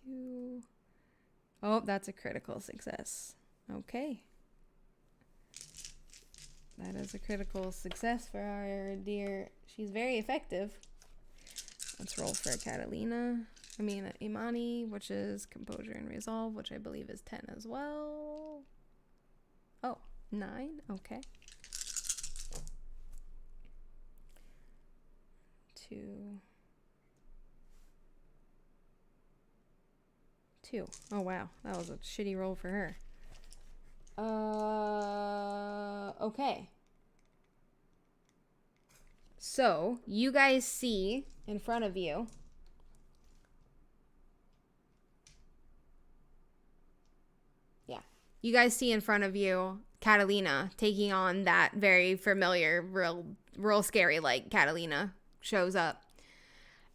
2. Oh, that's a critical success. Okay. That is a critical success for our dear. She's very effective. Let's roll for Catalina. I mean, Imani, which is composure and resolve, which I believe is 10 as well. Oh, 9. Okay. 2. Oh, wow. That was a shitty roll for her. Okay. So, you guys see in front of you you guys see in front of you Catalina taking on that very familiar, real scary, like Catalina shows up.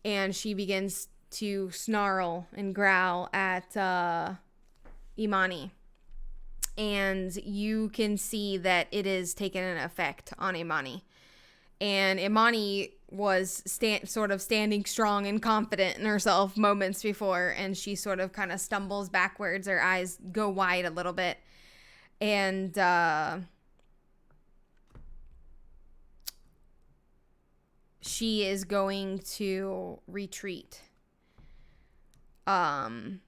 And she begins to snarl and growl at Imani. And you can see that it is taken an effect on Imani. And Imani was sort of standing strong and confident in herself moments before, and she sort of kind of stumbles backwards. Her eyes go wide a little bit. And she is going to retreat. And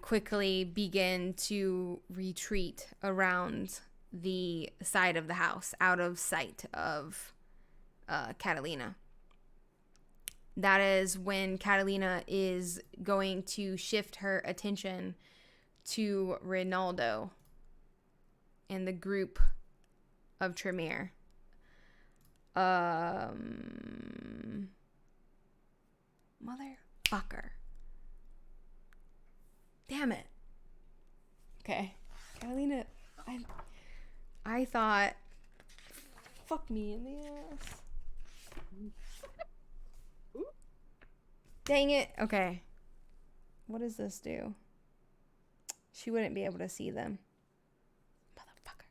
quickly begin to retreat around the side of the house, out of sight of Catalina. That is when Catalina is going to shift her attention to Ronaldo and the group of Tremere. Motherfucker. Damn it. Okay. Catalina, I thought, fuck me in the ass. Dang it. Okay. What does this do? She wouldn't be able to see them. Motherfucker.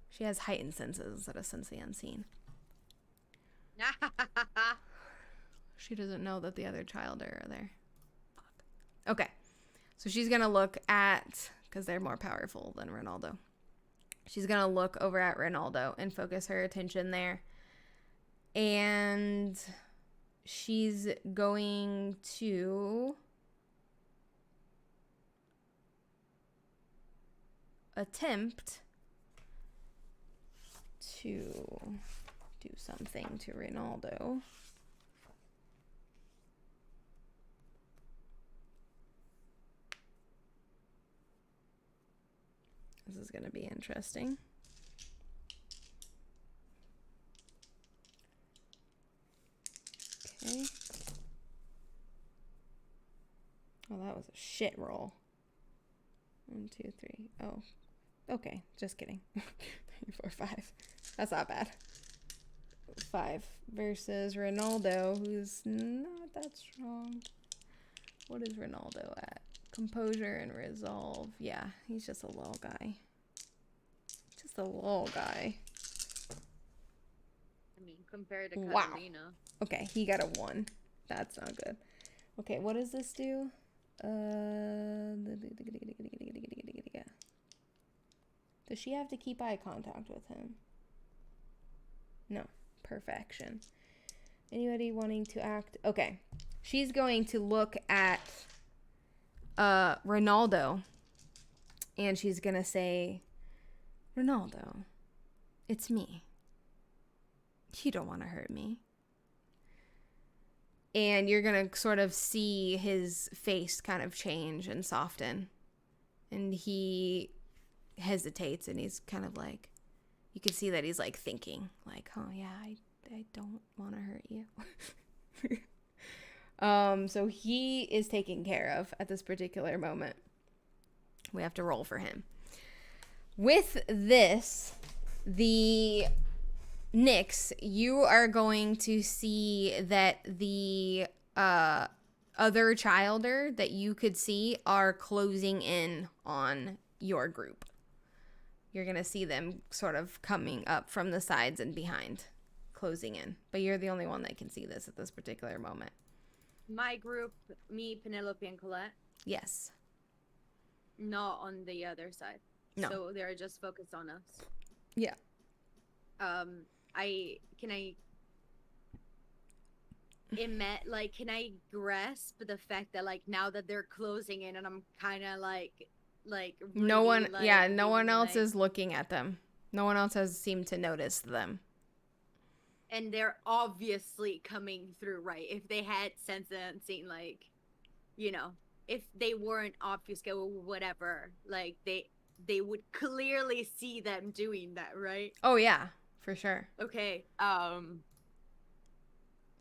She has heightened senses instead of sense the unseen. She doesn't know that the other child are there. Fuck. Okay. So she's going to look at, because they're more powerful than Ronaldo. She's going to look over at Ronaldo and focus her attention there. And she's going to attempt to do something to Ronaldo. This is going to be interesting. Okay. Oh, that was a shit roll. 1, 2, 3. Oh, okay. Just kidding. 3, 4, 5. That's not bad. 5 versus Ronaldo, who's not that strong. What is Ronaldo at? Composure and resolve. Yeah, he's just a little guy. Just a little guy. I mean, compared to Catalina. Wow. Okay, he got a 1. That's not good. Okay, what does this do? Does she have to keep eye contact with him? No. Perfection. Anybody wanting to act? Okay. She's going to look at Ronaldo, and she's gonna say, Ronaldo, it's me. You don't want to hurt me. And you're gonna sort of see his face kind of change and soften, and he hesitates, and he's kind of like, you can see that he's like thinking, like, oh yeah, I don't want to hurt you. So he is taken care of at this particular moment. We have to roll for him. With this, the Nyx, you are going to see that the other childer that you could see are closing in on your group. You're going to see them sort of coming up from the sides and behind, closing in. But you're the only one that can see this at this particular moment. My group, me, Penelope, and Colette, Yes. not on the other side. No. So they're just focused on us. Yeah. Can I grasp the fact that like now that they're closing in and I'm kind of like No really, one, like, yeah, no one being, else like- is looking at them. No one else has seemed to notice them. and they're obviously coming through, right? If they had sensed and seen, like, you know, if they weren't obfuscated or whatever, like they would clearly see them doing that, right? Oh, yeah, for sure. Okay.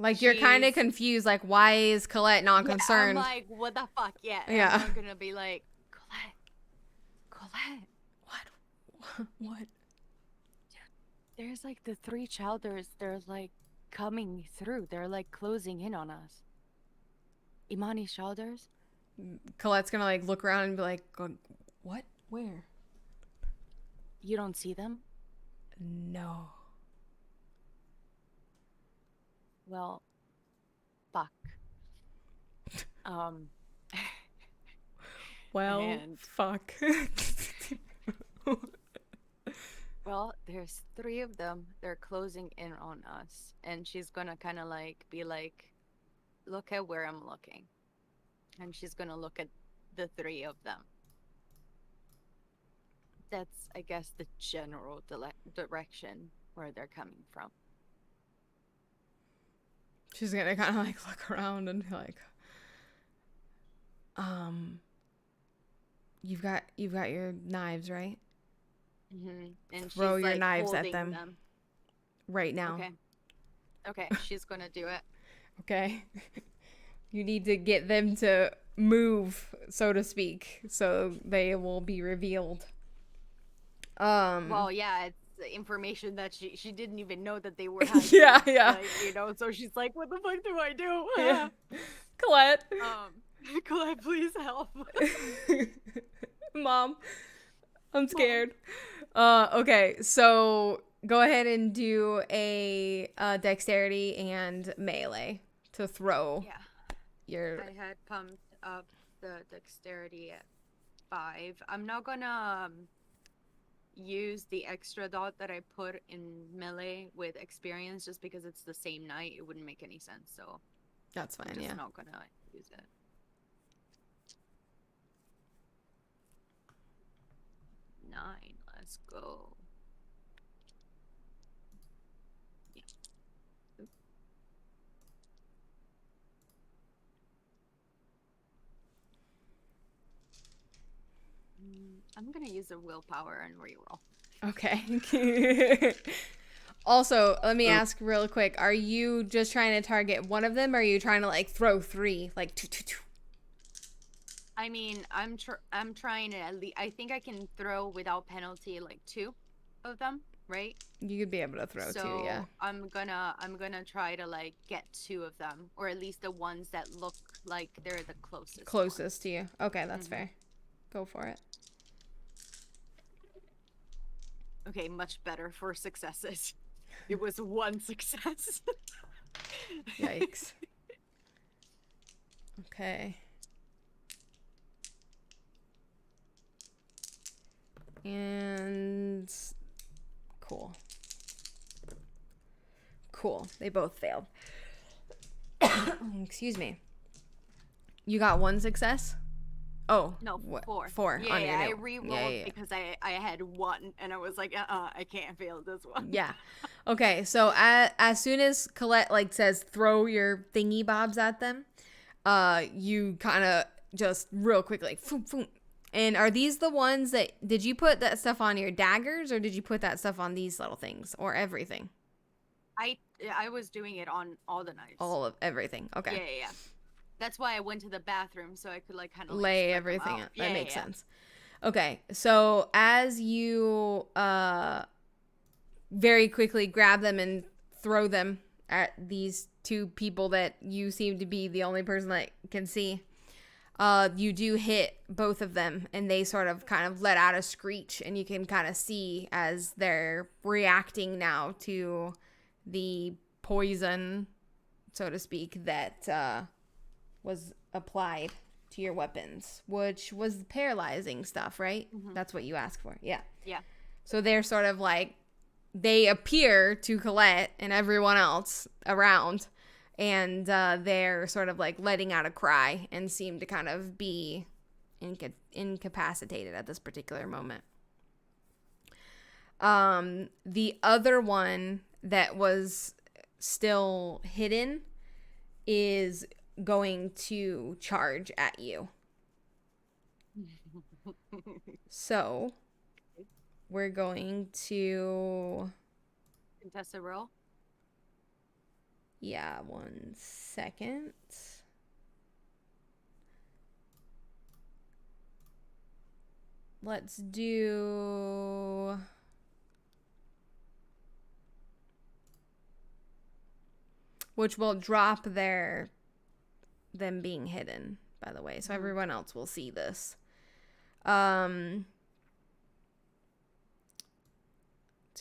Like, you're kind of She's- confused, like, why is Colette not Yeah, concerned? I'm like, what the fuck? Yeah. And Yeah. I'm not gonna be like, Colette. What? There's like the 3 childers, they're like coming through. They're like closing in on us. Imani's childers? Colette's gonna, like, look around and be like, what? Where? You don't see them? No. Well, fuck. Well, And- fuck. Well, there's 3 of them. They're closing in on us. And she's gonna kind of like be like, look at where I'm looking. And she's gonna look at the 3 of them. That's, I guess, the general direction where they're coming from. She's gonna kind of, like, look around and be like, you've got your knives, right? Mm-hmm. And Throw she's your like knives at holding them. Right now. Okay. Okay, she's gonna do it. Okay. You need to get them to move, so to speak, so they will be revealed. Well, yeah, it's the information that she didn't even know that they were hiding. Yeah, yeah. Like, you know, so she's like, what the fuck do I do? Yeah. Colette. Colette, please help. Mom, I'm scared. Okay, so go ahead and do a dexterity and melee to throw Yeah. your. I had pumped up the dexterity at 5. I'm not gonna use the extra dot that I put in melee with experience just because it's the same night. It wouldn't make any sense, so That's I'm fine, just yeah. not gonna use it. 9, let's go. Yeah. Oop. I'm gonna use a willpower and reroll. Okay. Also, let me ask real quick. Are you just trying to target one of them, or are you trying to, like, throw 3? Like, I mean, I'm trying to at least. I think I can throw without penalty like 2 of them, right? You could be able to throw So 2, yeah. I'm gonna try to like get 2 of them, or at least the ones that look like they're the closest. Closest to you. Okay, that's fair. Go for it. Okay, much better for successes. It was 1 success. Yikes. Okay. And cool. Cool. They both failed. Excuse me. You got 1 success? Oh. No, what? 4. 4. Yeah, on your I note. re-rolled Yeah. because I had 1, and I was like, I can't fail this one. Yeah. Okay, so as soon as Colette, like, says throw your thingy bobs at them, you kind of just real quick, like, foom, foom. And are these the ones that, did you put that stuff on your daggers, or did you put that stuff on these little things, or everything? I was doing it on all the knives. All of everything. Okay. Yeah. That's why I went to the bathroom, so I could like kind of like, Lay spread them everything out. out. That makes sense. Okay, so as you very quickly grab them and throw them at these two people that you seem to be the only person that can see. You do hit both of them, and they sort of kind of let out a screech, and you can kind of see as they're reacting now to the poison, so to speak, that was applied to your weapons, which was paralyzing stuff, right? Mhm. That's what you asked for. Yeah. Yeah. So they're sort of like, they appear to Colette and everyone else around, and they're sort of like letting out a cry and seem to kind of be incapacitated at this particular moment. The other one that was still hidden is going to charge at you. So we're going to... Contested roll. Yeah, 1 second. Let's do... Which will drop them being hidden, by the way. So everyone else will see this. To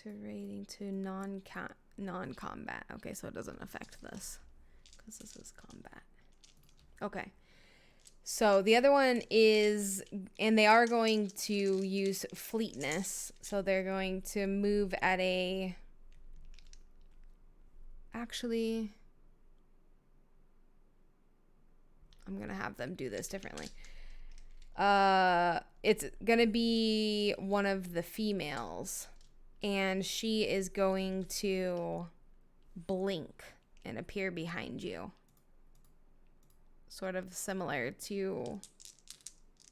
rating to non-combat. Okay, so it doesn't affect this because this is combat. Okay. So the other one is, and they are going to use fleetness. So they're going to move at a, actually, I'm going to have them do this differently. It's going to be one of the females, and she is going to blink and appear behind you. Sort of similar to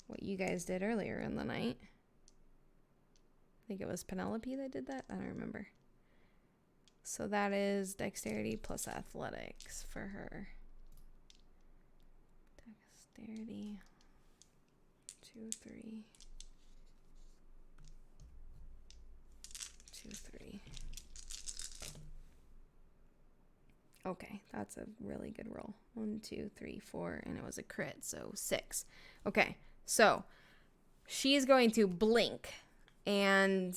what you guys did earlier in the night. I think it was Penelope that did that. I don't remember. So that is dexterity plus athletics for her. Dexterity. 2, 3. 2, 3. Okay, that's a really good roll. 1, 2, 3, 4, and it was a crit, so 6. Okay, so she's going to blink, and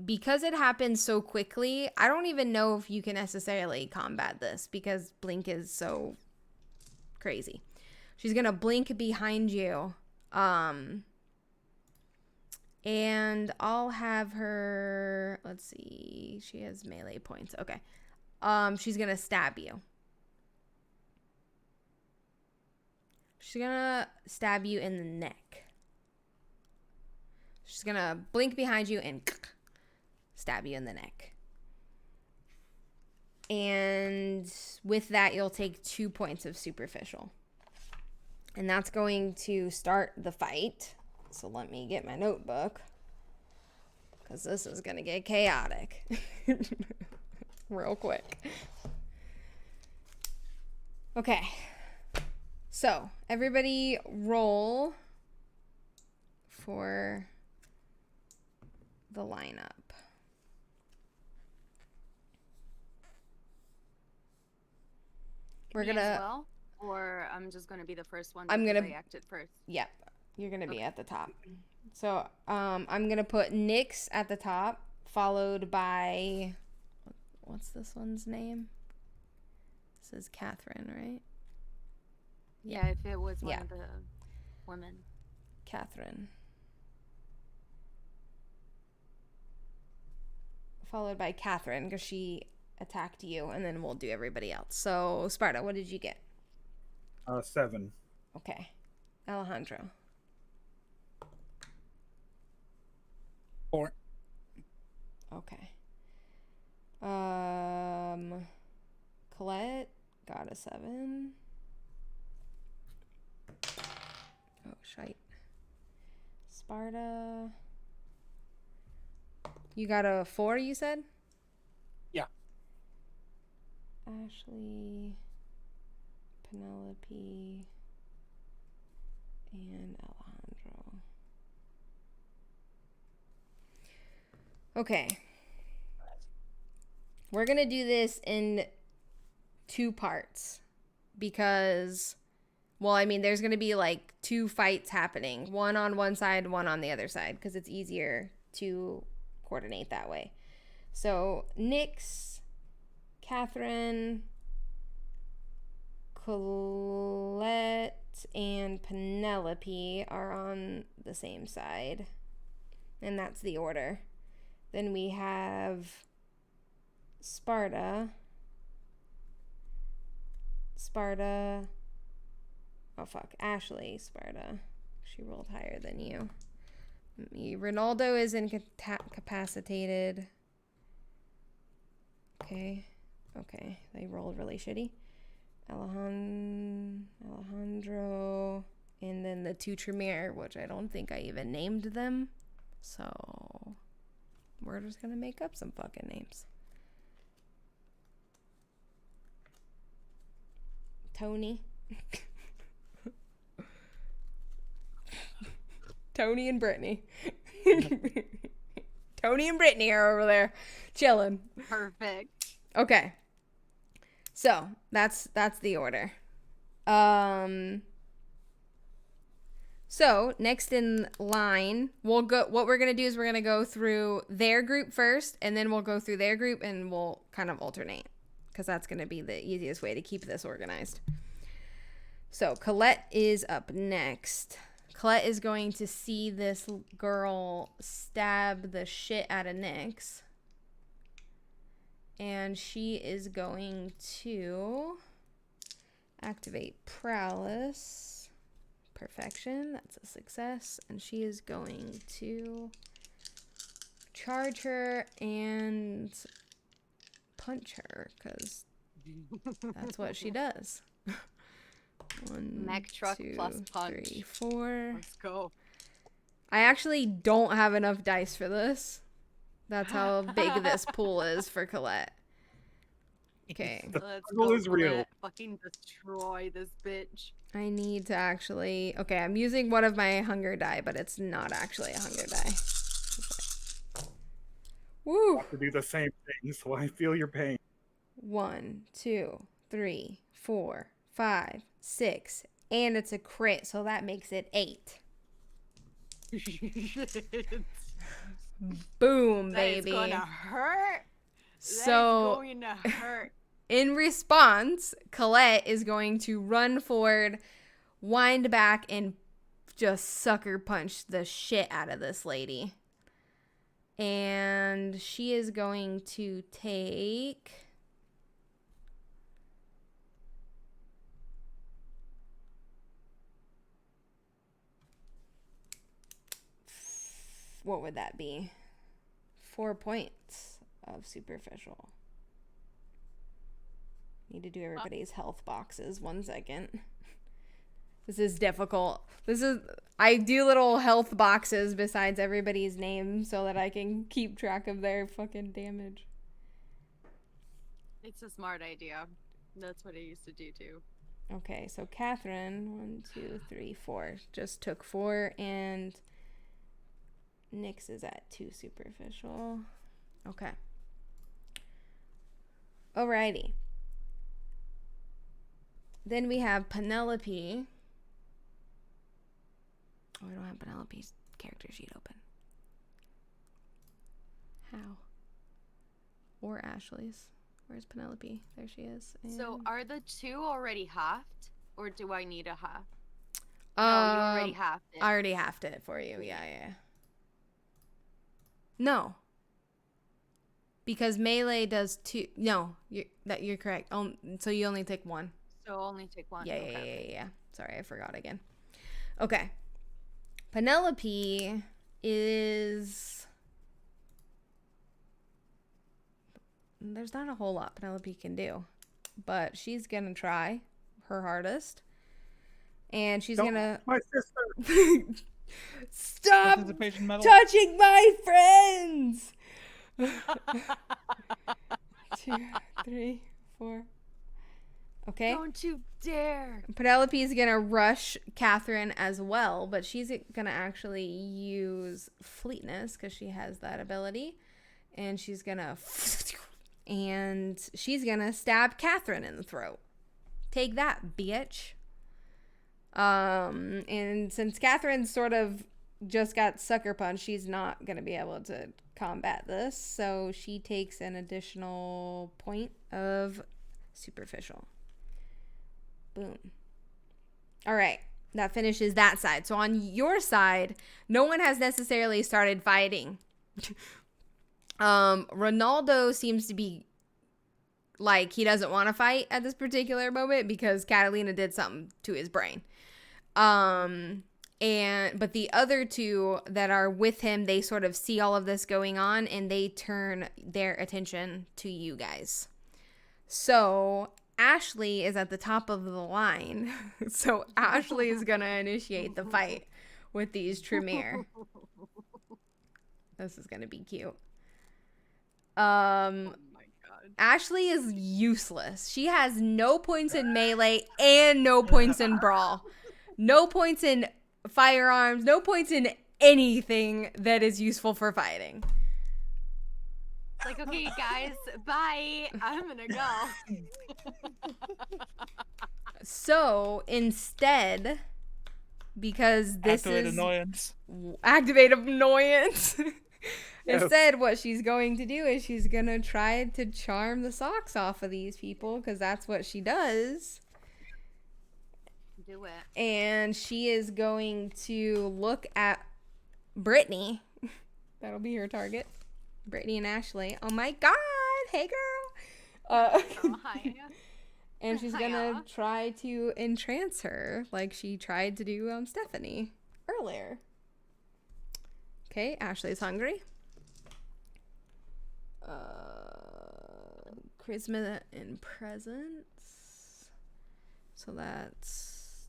because it happens so quickly, I don't even know if you can necessarily combat this because blink is so crazy. She's gonna blink behind you, and I'll have her. Let's see, she has melee points. Okay. She's gonna stab you. She's gonna stab you in the neck. She's gonna blink behind you and stab you in the neck. And with that, you'll take 2 points of superficial. And that's going to start the fight. So let me get my notebook, because this is gonna get chaotic. Real quick. Okay. So, everybody roll for the lineup. We're Me gonna... as well, or I'm just gonna be the first one I'm because gonna... I acted first. Yep. You're gonna be at the top. So, I'm gonna put Nyx at the top, followed by... What's this one's name? This is Catherine, right? Yeah, if it was one of the women. Catherine. Followed by Catherine, because she attacked you, and then we'll do everybody else. So, Sparta, what did you get? 7. Okay. Alejandro. 4. Okay. Colette got a 7. Oh, shite. Sparta. You got a 4, you said? Yeah. Ashley, Penelope, and Alejandro. Okay. we're going to do this in 2 parts because, well, I mean, there's going to be like 2 fights happening, one on one side, one on the other side, because it's easier to coordinate that way. So Nyx, Catherine, Colette, and Penelope are on the same side, and that's the order. Then we have Sparta, Ashley, Sparta. She rolled higher than you. Ronaldo is incapacitated. Okay, they rolled really shitty. Alejandro, and then the 2 Tremere, which I don't think I even named them. So we're just gonna make up some fucking names. Tony. Tony and Brittany. Tony and Brittany are over there chilling. Perfect. Okay. So that's the order. So next in line, what we're gonna do is we're gonna go through their group first, and then we'll go through their group, and we'll kind of alternate, because that's gonna be the easiest way to keep this organized. So Colette is up next. Colette is going to see this girl stab the shit out of Nyx. And she is going to activate Prowess. Perfection. That's a success. And she is going to charge her and punch her, because that's what she does. 1, Mech truck 2, plus punch. 3, 4. Let's go. I actually don't have enough dice for this. That's how big this pool is for Colette. Okay. Let's struggle go. is real. Colette. Fucking destroy this bitch. I need to actually... Okay, I'm using one of my hunger die, but it's not actually a hunger die. Woo! I have to do the same thing, so I feel your pain. 1, 2, 3, 4, 5, 6. And it's a crit, so that makes it 8. Boom, baby. That is gonna hurt. So, That is going to hurt. in response, Colette is going to run forward, wind back, and just sucker punch the shit out of this lady. And she is going to take... What would that be? 4 points of superficial. Need to do everybody's health boxes. 1 second. This is difficult. I do little health boxes besides everybody's name so that I can keep track of their fucking damage. It's a smart idea. That's what I used to do too. Okay, so Catherine, 1, 2, 3, 4. Just took 4, and Nyx is at 2 superficial. Okay. Alrighty. Then we have Penelope. Oh, I don't have Penelope's character sheet open. How? Or Ashley's. Where's Penelope? There she is. So And... are the 2 already halved? Or do I need a half? No, you already halved it. I already halved it for you. Yeah. No. Because melee does 2. No, you're correct. So you only take 1. So only take 1. Yeah. Sorry, I forgot again. Okay. Penelope is... There's not a whole lot Penelope can do. But she's going to try her hardest. And she's going to... My sister! Stop Participation medal. touching my friends! 2, 3, 4. Okay. Don't you dare. Penelope is going to rush Catherine as well, but she's going to actually use fleetness because she has that ability. And she's going to and she's gonna stab Catherine in the throat. Take that, bitch. And since Catherine sort of just got sucker punched, she's not gonna be able to combat this, so she takes an additional point of superficial. Boom. All right, that finishes that side. So on your side, no one has necessarily started fighting. Ronaldo seems to be like he doesn't want to fight at this particular moment because Catalina did something to his brain. But the other two that are with him, they sort of see all of this going on and they turn their attention to you guys. So Ashley is at the top of the line. So Ashley is going to initiate the fight with these Tremere. This is going to be cute. Oh my god. Ashley is useless. She has no points in melee and no points in brawl. No points in firearms. No points in anything that is useful for fighting. It's like, okay, guys, bye. I'm gonna go. So instead, because this Activate is annoyance. activate annoyance. Yes. Instead, what she's going to do is she's going to try to charm the socks off of these people because that's what she does. Do it. And she is going to look at Brittany. That'll be her target. Brittany and Ashley. Oh my god. Hey, girl. Oh, hi. And she's going Hiya. to try to entrance her like she tried to do Stephanie earlier. Okay, Ashley's hungry. Charisma and presence. So that's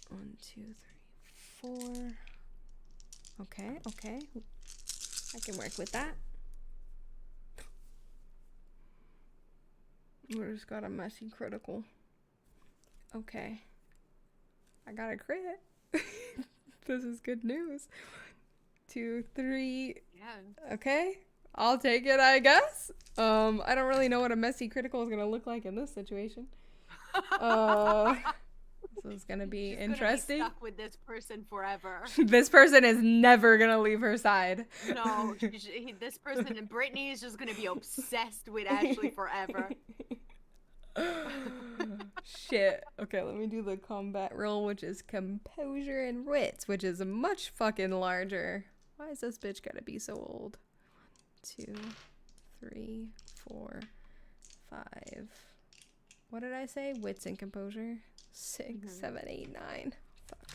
1, 2, 3, 4. Okay. I can work with that. We just got a messy critical. Okay. I got a crit. This is good news. 2, 3. Yeah. Okay. I'll take it, I guess. I don't really know what a messy critical is going to look like in this situation. This is going to be She's interesting. Gonna be stuck with this person forever. This person is never going to leave her side. No, this person and Brittany is just gonna be obsessed with Ashley forever. Shit. Okay, let me do the combat roll, which is composure and wits, which is much fucking larger. Why is this bitch gotta be so old? 1, 2, 3, 4, 5. What did I say? Wits and composure? 6, 7, 8, 9. Fuck.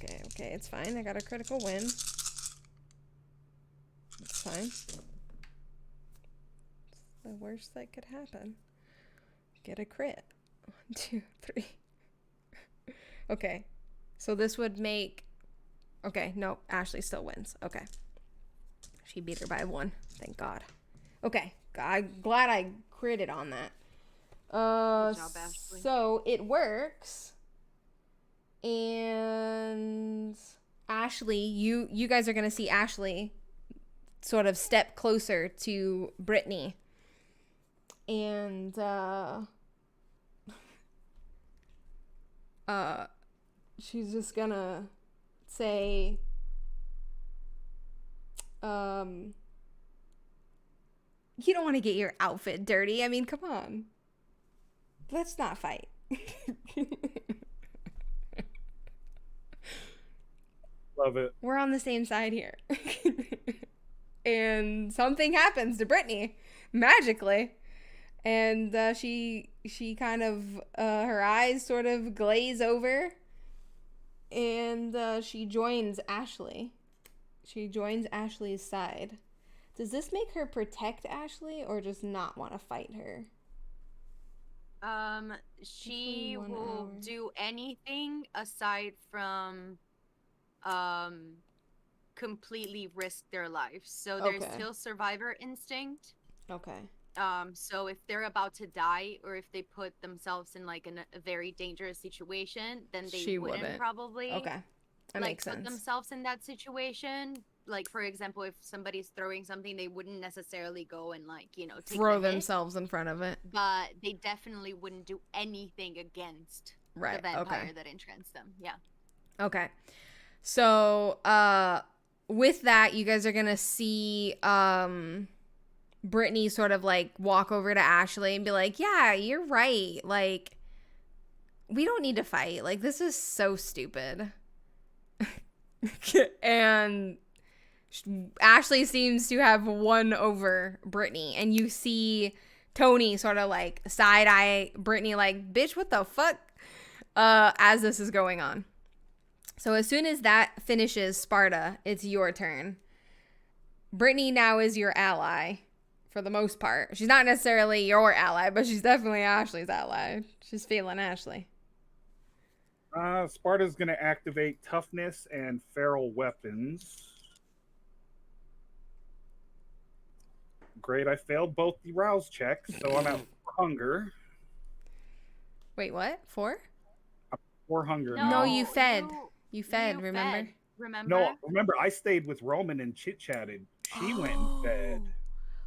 Okay. It's fine. I got a critical win. It's fine. It's the worst that could happen. Get a crit. 1, 2, 3. Okay. So this would make... Okay, no. Ashley still wins. Okay. She beat her by 1. Thank God. Okay. I'm glad I critted on that. Good job, Ashley. So it works. And Ashley, you guys are going to see Ashley sort of step closer to Brittany. And she's just going to say you don't want to get your outfit dirty. I mean, come on. Let's not fight. Love it. We're on the same side here. And something happens to Brittany magically. And she kind of, her eyes sort of glaze over. And she joins Ashley. She joins Ashley's side. Does this make her protect Ashley or just not want to fight her? She Hopefully 1 will hour. do anything aside from completely risk their lives. So there's Okay. still survivor instinct. Okay. So if they're about to die or if they put themselves in like a very dangerous situation, then they She wouldn't wouldn't. probably Okay. That like makes put sense. themselves in that situation. like for example, if somebody's throwing something, they wouldn't necessarily go and like, you know, take Throw the hit, themselves in front of it. but they definitely wouldn't do anything against the Right. vampire Okay. that entranced them. Yeah. Okay. So, with that, you guys are gonna see Brittany sort of like walk over to Ashley and be like, "Yeah, you're right. Like, we don't need to fight. Like, this is so stupid." And Ashley seems to have won over Brittany, and you see Tony sort of like side eye Brittany, like, "Bitch, what the fuck?" As this is going on. So as soon as that finishes, Sparta, it's your turn. Brittany now is your ally for the most part. She's not necessarily your ally, but she's definitely Ashley's ally. She's feeling Ashley. Sparta's going to activate toughness and feral weapons. Great, I failed both the rouse checks, so I'm at 4 hunger. Wait, what? 4? 4 hunger. No, you fed. You fed, remember? Remember? No, remember, I stayed with Roman and chit-chatted. She went and fed.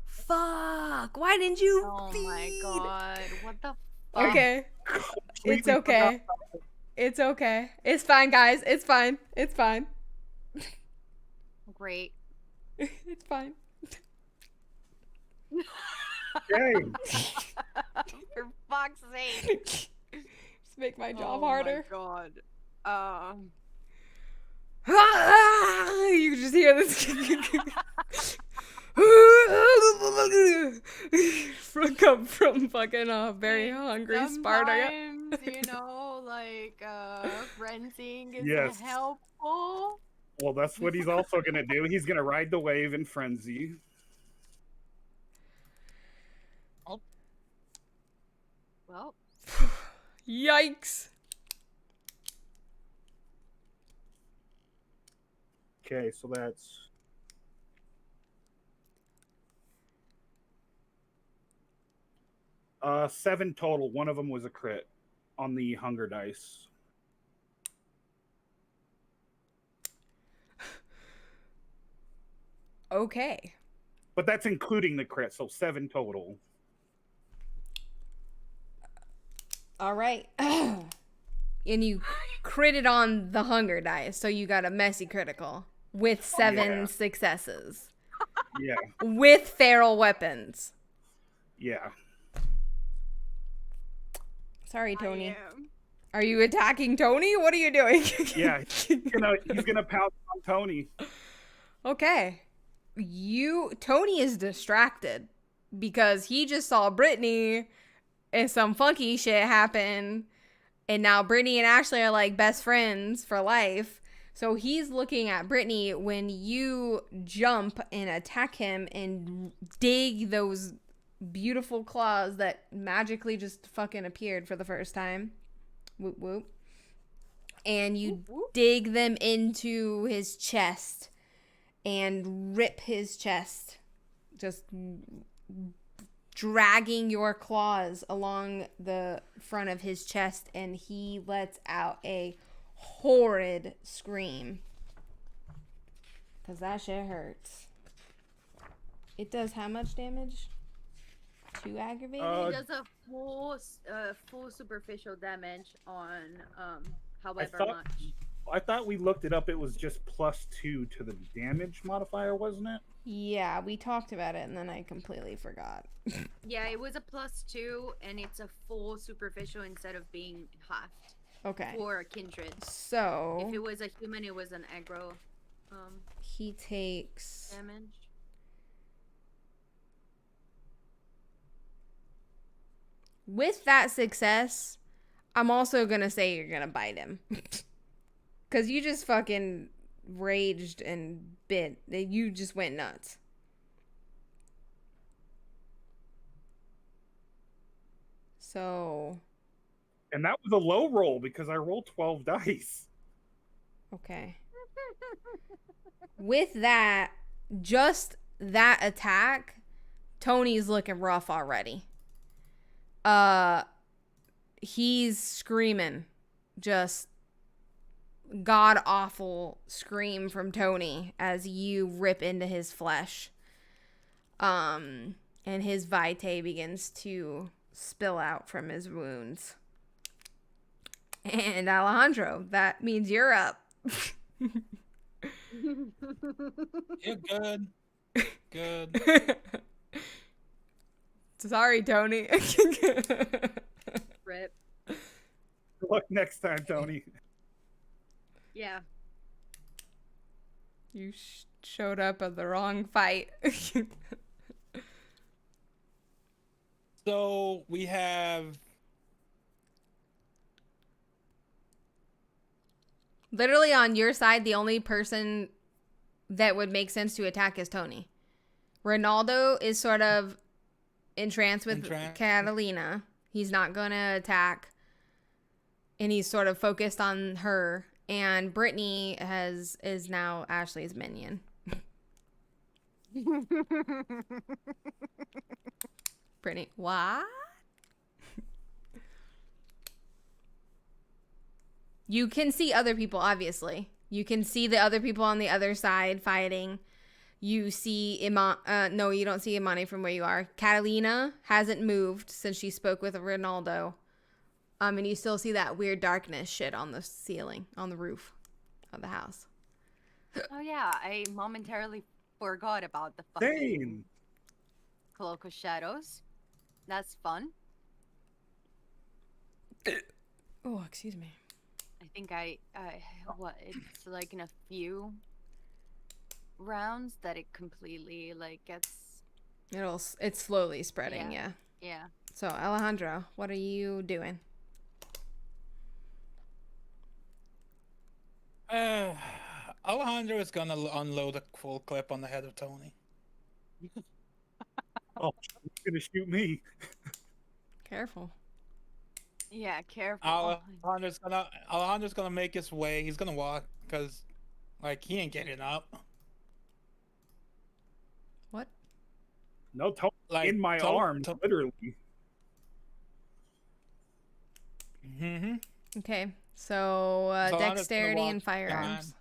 Fuck. Why didn't you Oh feed? my god. What the fuck? Okay. It's Completely okay. forgot. It's okay. It's fine, guys. It's fine. It's fine. Great. It's fine. Yay. For fuck's sake. Just make my job Oh harder. my god. You can just hear this come from fucking very hungry Sparta. Sometimes, you know, like frenzying is Yes. helpful. Well, that's what he's also going to do. He's going to ride the wave in frenzy. Well, Yikes. Okay, so that's 7 total. One of them was a crit on the hunger dice. Okay. But that's including the crit, so 7 total. All right. And you critted on the hunger dice, so you got a messy critical with 7 successes. Yeah. With feral weapons. Yeah. Sorry, Tony. I am. Are you attacking Tony? What are you doing? Yeah. He's gonna pounce on Tony. Okay. Tony is distracted because he just saw Brittany and some funky shit happen, and now Brittany and Ashley are like best friends for life. So he's looking at Brittany when you jump and attack him and dig those beautiful claws that magically just fucking appeared for the first time. Whoop whoop. And you Whoop, whoop. dig them into his chest and rip his chest, just dragging your claws along the front of his chest, and he lets out a horrid scream. Because that shit hurts. It does how much damage? 2 aggravated? He does a full superficial damage on however much. I thought we looked it up. It was just +2 to the damage modifier, wasn't it? Yeah, we talked about it and then I completely forgot. Yeah, it was a +2 and it's a full superficial instead of being halved Okay. for a kindred. So If it was a human, it was an aggro he takes damage. with that success, I'm also gonna say you're gonna bite him. Cause you just fucking raged and bit. You just went nuts. So And that was a low roll because I rolled 12 dice. okay. With that, just that attack, Tony's looking rough already. He's screaming, just god-awful scream from Tony as you rip into his flesh. And his vitae begins to spill out from his wounds. And Alejandro, that means you're up. You're good. Good. Sorry, Tony. Rip. Good luck next time, Tony. Yeah. You showed up at the wrong fight. So we have Literally on your side, the only person that would make sense to attack is Tony. Ronaldo is sort of entranced with Catalina. He's not going to attack. And he's sort of focused on her. And Brittany is now Ashley's minion. Brittany, what? You can see other people, obviously. You can see the other people on the other side fighting. You see no, you don't see Imani from where you are. Catalina hasn't moved since she spoke with Ronaldo. And you still see that weird darkness shit on the ceiling, on the roof of the house. Oh yeah, I momentarily forgot about the fucking Same. Cloak of Shadows. That's fun. Oh, excuse me. I think it's like in a few rounds that it completely like gets. It's slowly spreading, yeah. Yeah. So, Alejandro, what are you doing? Alejandro is gonna unload a full clip on the head of Tony. Oh, he's gonna shoot me. Careful. Yeah, careful. Alejandro's gonna make his way. He's gonna walk because, like, he ain't getting up. What? No, Tony Like, in my arms, literally. Mm-hmm. Okay. So, So dexterity walk and firearms.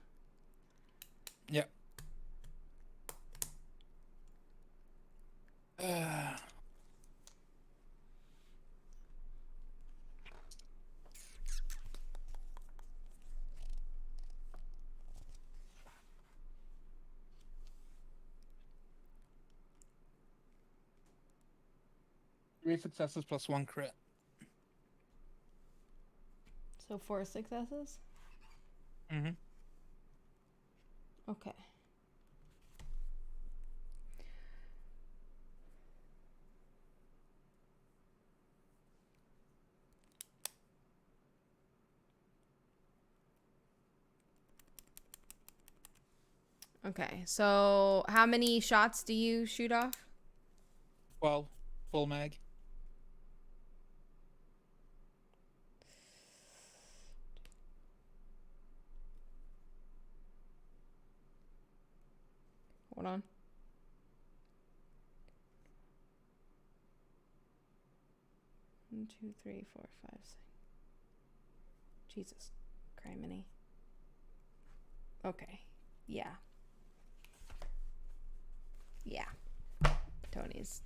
Yep. Three successes plus one crit. So 4 successes? Mm-hmm. Okay. Okay, so how many shots do you shoot off? 12 full mag. Hold on. One, 2, 3, 4, 5, 6. Jesus, criminy. Okay, yeah. Yeah. Tony's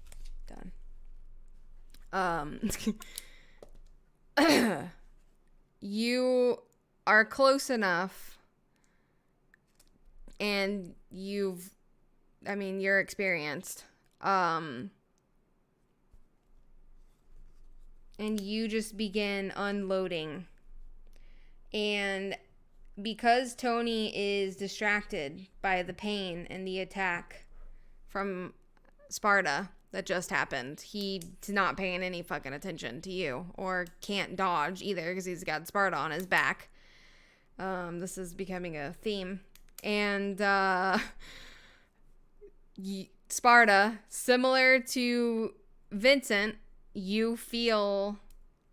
done. You are close enough, and you're experienced. And you just begin unloading. And because Tony is distracted by the pain and the attack from Sparta that just happened, he's not paying any fucking attention to you, or can't dodge either because he's got Sparta on his back. This is becoming a theme. And Sparta, similar to Vincent, you feel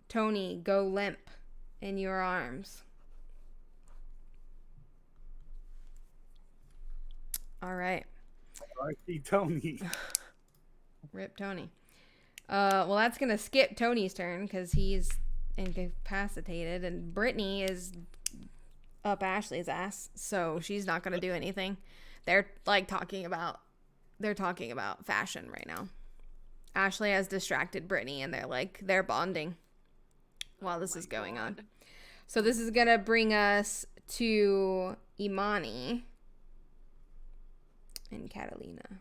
Tony go limp in your arms. All right. I see Tony. Rip Tony. Well, that's going to skip Tony's turn because he's incapacitated, and Brittany is up Ashley's ass, so she's not gonna do anything. They're like talking about fashion right now. Ashley has distracted Brittany, and they're bonding while this is going on. So this is gonna bring us to Imani and Katalina.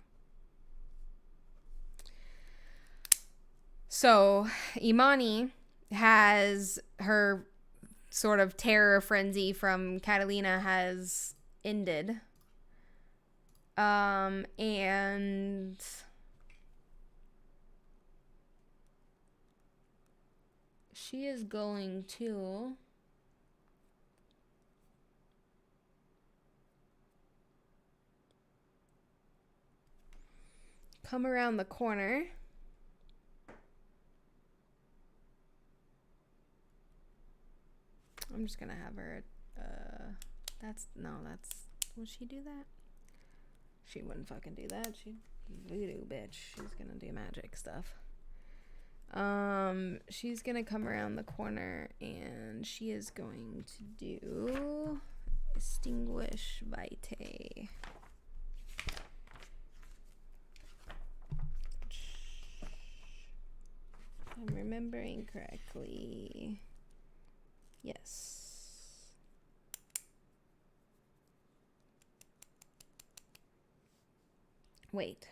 So Imani has her sort of terror frenzy from Katalina has ended. And she is going to come around the corner. I'm just gonna have her, would she do that? She wouldn't fucking do that. She'd voodoo bitch. She's gonna do magic stuff. She's gonna come around the corner and she is going to do Extinguish Vitae. If I'm remembering correctly. Yes. Wait.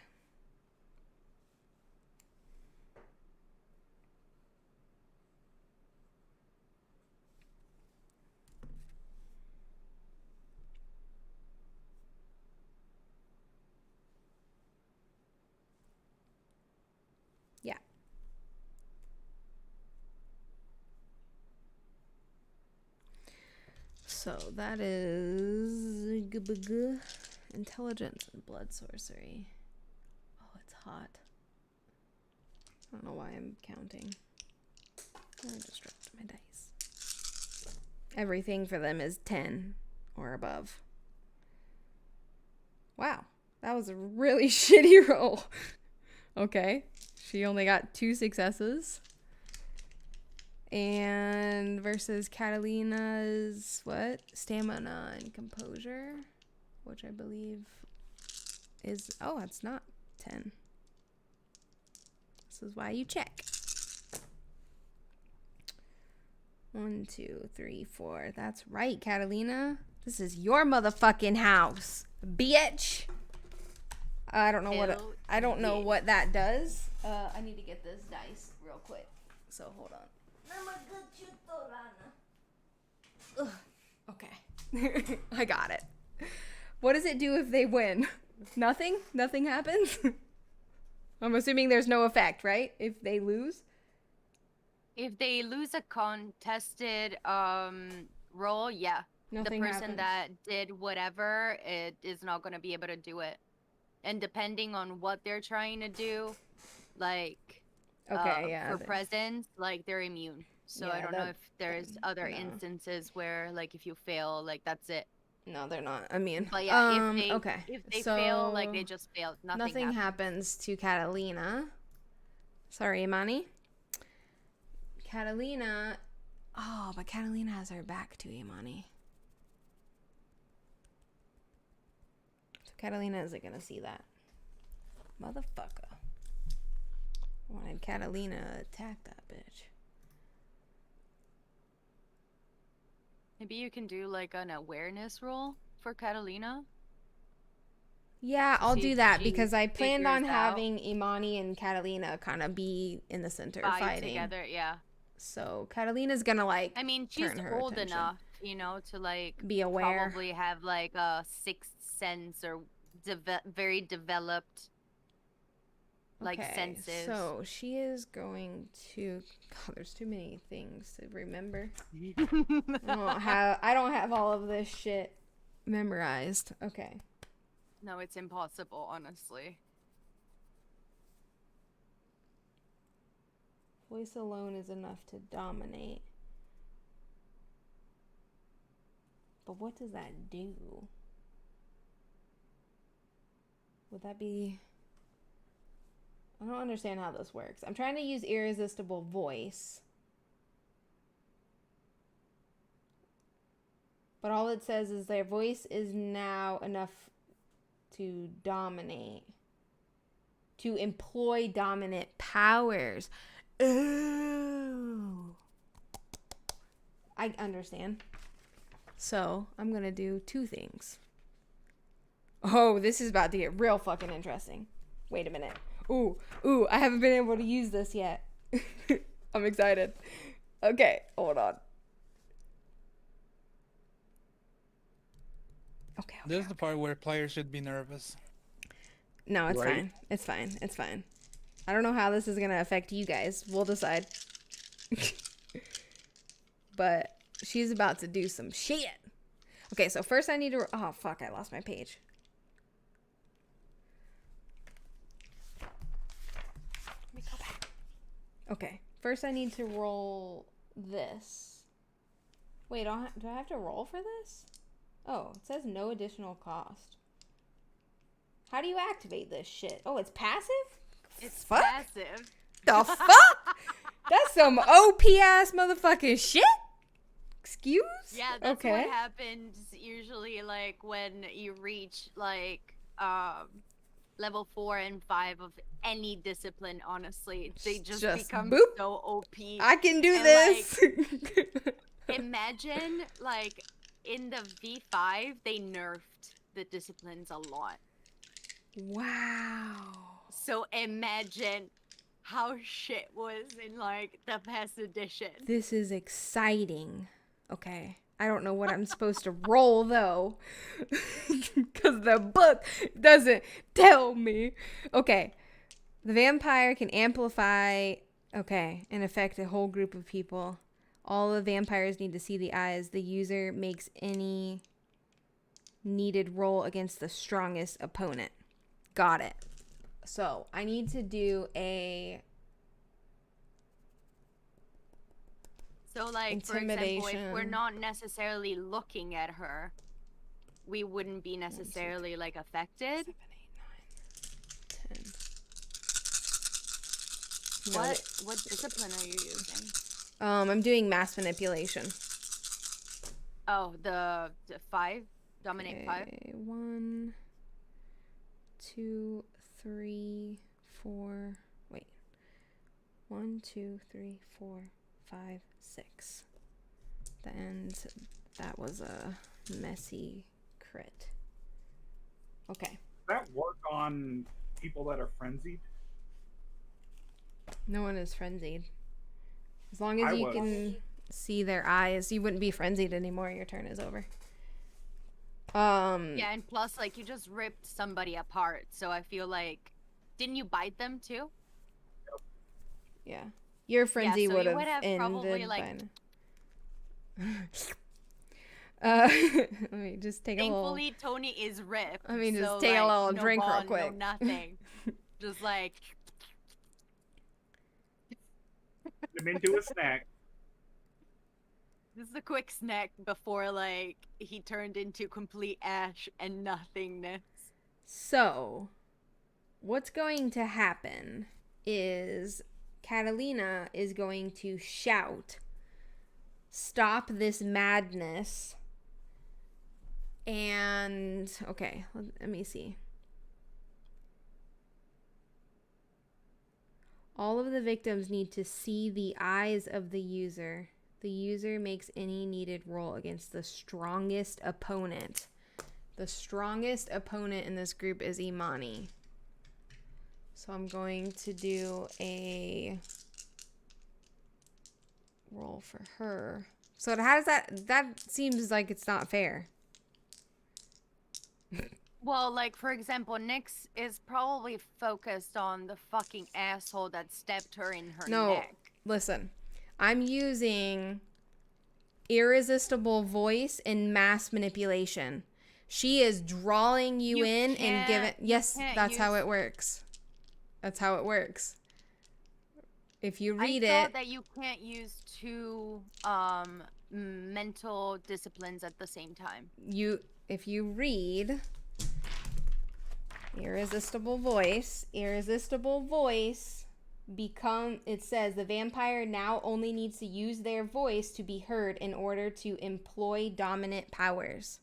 Yeah. So that is intelligence and blood sorcery. Oh, it's hot. I don't know why I'm counting. I just dropped my dice. Everything for them is 10 or above. Wow, that was a really shitty roll. Okay, she only got 2 successes. And versus Catalina's, what? Stamina and composure, which I believe is, oh, it's not 10. This is why you check. 1, 2, 3, 4. That's right, Catalina. This is your motherfucking house, bitch. I don't know what that does. I need to get this dice real quick. So hold on. Ugh. Okay. I got it. What does it do if they win? Nothing? Nothing happens? I'm assuming there's no effect, right? If they lose? If they lose a contested roll, yeah. Nothing the person happens. that did whatever, it is not going to be able to do it. And depending on what they're trying to do, like for presence, like they're immune. So yeah, I don't know if there's other instances where like if you fail, like that's it. No, they're not. I mean, but yeah, if they fail, like they just failed. Nothing happens to Catalina. Sorry, Imani. Catalina. Oh, but Catalina has her back to Imani. So Catalina isn't gonna see that. Motherfucker. I wanted Catalina to attack that bitch. Maybe you can do like an awareness roll for Katalina. Yeah, I'll do that because I planned on having Imani and Katalina kind of be in the center fighting together. Yeah. So Catalina's gonna like. I mean, she's old enough, you know, to like be aware. Probably have like a sixth sense or very developed like senses. So she is going to. God, there's too many things to remember. I don't have all of this shit memorized. Okay. No, it's impossible, honestly. Voice alone is enough to dominate. But what does that do? Would that be... I don't understand how this works. I'm trying to use irresistible voice. But all it says is their voice is now enough to dominate. To employ dominant powers. Ooh. I understand. So, I'm going to do 2 things. Oh, this is about to get real fucking interesting. Wait a minute. Ooh, I haven't been able to use this yet. I'm excited. Okay, hold on. Okay. This is the part where players should be nervous. No, it's Right? fine. It's fine. It's fine. I don't know how this is going to affect you guys. We'll decide. But she's about to do some shit. Okay, so first I need to... Oh, fuck. I lost my page. Let me go back. Okay. First I need to roll this. Wait, do I have to roll for this? Oh, it says no additional cost. How do you activate this shit? Oh, it's passive? It's Fuck? passive. The fuck? That's some OP ass motherfucking shit. Excuse? Yeah, that's what happens usually, like when you reach like level 4 and 5 of any discipline. Honestly, they just become boop. so OP. I can do And, this. Imagine like in the V5 they nerfed the disciplines a lot. Wow. So imagine how shit was in like the past edition. This is exciting. Okay. I don't know what I'm supposed to roll though. Because the book doesn't tell me. Okay. The vampire can amplify, and affect a whole group of people. All the vampires need to see the eyes. The user makes any needed roll against the strongest opponent. Got it. So I need to do a... So, like, for example, if we're Intimidation. not necessarily looking at her, we wouldn't be necessarily, like, affected. 7, 8, 9, 10. No, What discipline are you using? I'm doing mass manipulation. Oh, the 5? Dominate 5? Okay, 1, 2, 3, 4. Wait. 1, 2, 3, 4, 5, 6. And that was a messy crit. Okay. Does that work on people that are frenzied? No one is frenzied. As long as I you was. can see their eyes, you wouldn't be frenzied anymore. Your turn is over. Yeah, and plus, like, you just ripped somebody apart, so I feel like... Didn't you bite them, too? Yeah. Your frenzy so would you have would have ended probably, like- by now. Let me just take a little... Thankfully, Tony is ripped. Let me just so, take a like, little no drink real bond, quick. No nothing. Just, like... Them into a snack. This is a quick snack before, like, he turned into complete ash and nothingness. So, what's going to happen is Katalina is going to shout, "Stop this madness." And, okay, let me see. All of the victims need to see the eyes of the user. The user makes any needed roll against the strongest opponent. The strongest opponent in this group is Imani. So I'm going to do a roll for her. So how does that seems like it's not fair. Well, like, for example, Nyx is probably focused on the fucking asshole that stabbed her in her neck. Listen. I'm using irresistible voice and mass manipulation. She is drawing you in and giving... Yes, that's how it works. That's how it works. If you read I thought that you can't use 2 mental disciplines at the same time. If you read irresistible voice it says the vampire now only needs to use their voice to be heard in order to employ dominant powers.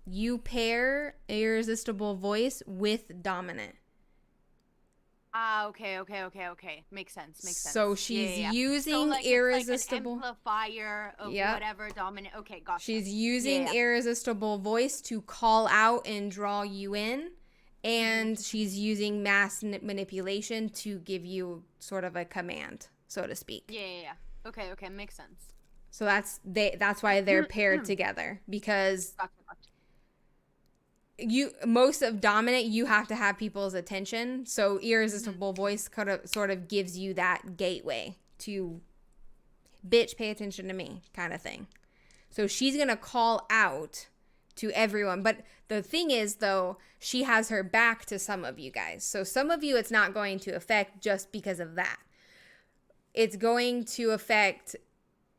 You pair irresistible voice with dominant. Okay. Makes sense. So she's Yeah. using So, like, irresistible. it's like an amplifier of whatever dominant. Okay, gotcha. She's using irresistible voice to call out and draw you in, and she's using mass manipulation to give you sort of a command, so to speak. Yeah. Okay, makes sense. So that's why they're paired together, because Gotcha. most of dominant, you have to have people's attention. So irresistible voice sort of gives you that gateway to, bitch, pay attention to me kind of thing. So she's going to call out to everyone. But the thing is, though, she has her back to some of you guys. So some of you it's not going to affect just because of that. It's going to affect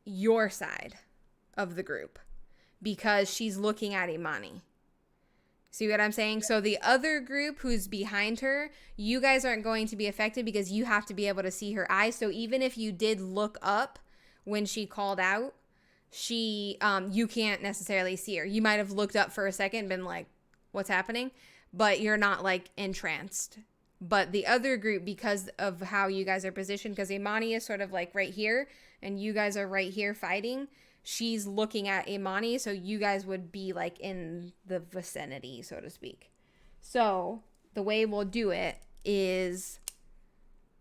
your side of the group because she's looking at Imani. See what I'm saying? So the other group who's behind her, you guys aren't going to be affected because you have to be able to see her eyes. So even if you did look up when she called out, you can't necessarily see her. You might have looked up for a second and been like, what's happening? But you're not like entranced. But the other group, because of how you guys are positioned, because Imani is sort of like right here and you guys are right here fighting, she's looking at Imani, so you guys would be like in the vicinity, so to speak. So the way we'll do it is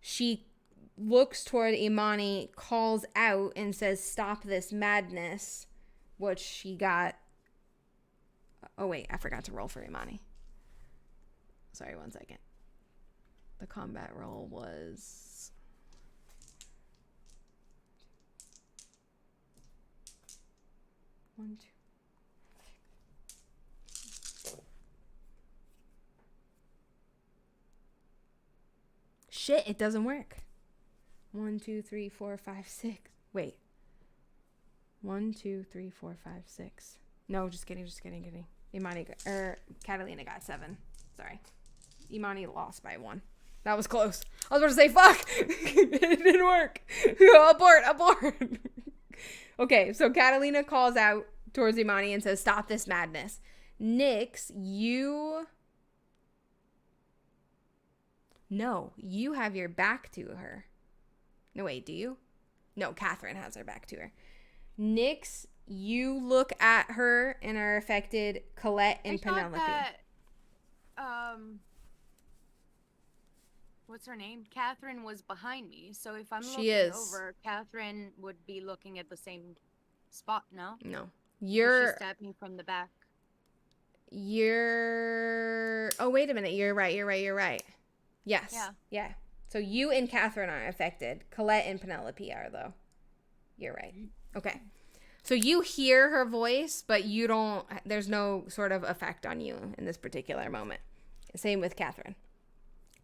she looks toward Imani, calls out, and says, "Stop this madness," which she got. Oh, wait, I forgot to roll for Imani. Sorry, 1 second. The combat roll was... One, two. Shit, it doesn't work. 1, 2, 3, 4, 5, 6. Wait. 1, 2, 3, 4, 5, 6. No, just kidding. Katalina got 7. Sorry. Imani lost by 1. That was close. I was about to say, fuck! It didn't work. Abort. Okay, so Katalina calls out towards Imani and says, "Stop this madness." Nyx, you have your back to her. No, wait, do you? No, Catherine has her back to her. Nyx, you look at her and are affected. Colette and Penelope. What's her name? Catherine was behind me. So if I'm She looking is. over, Catherine would be looking at the same spot, no? No. She stabbed me from the back. Oh, wait a minute. You're right. Yes. Yeah. So you and Catherine are affected. Colette and Penelope are, though. You're right. Okay. So you hear her voice, but there's no sort of effect on you in this particular moment. Same with Catherine.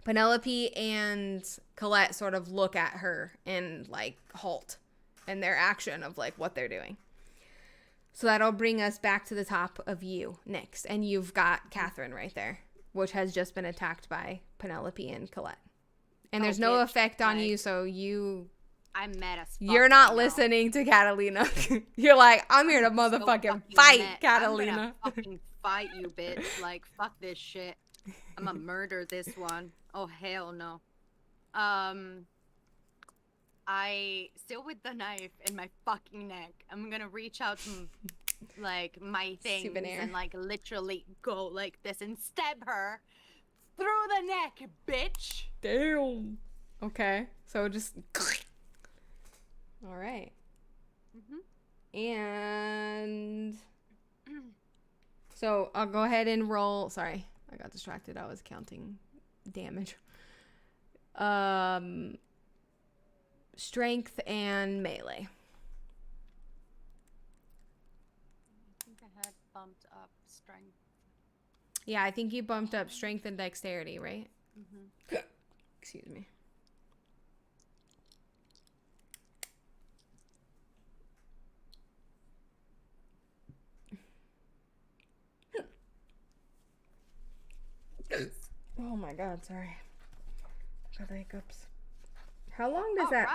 Penelope and Colette sort of look at her and like halt in their action of like what they're doing. So that'll bring us back to the top of you, Nyx. And you've got Catherine right there, which has just been attacked by Penelope and Colette. And there's no effect on you, so I'm mad as fuck. You're not listening to Katalina. You're like, I'm here to motherfucking fight, Katalina. I'm gonna fucking fight you, bitch. Like, fuck this shit. I'm gonna murder this one. Oh, hell no. I still with the knife in my fucking neck. I'm gonna reach out to like my things and like literally go like this and stab her through the neck, bitch. Damn. Okay, so just. All right. And so I'll go ahead and roll. Sorry, I got distracted. I was counting damage. Strength and melee. I think I had bumped up strength. Yeah, I think you bumped up strength and dexterity, right? Excuse me. Oh my god, sorry. Got the hiccups. How long does that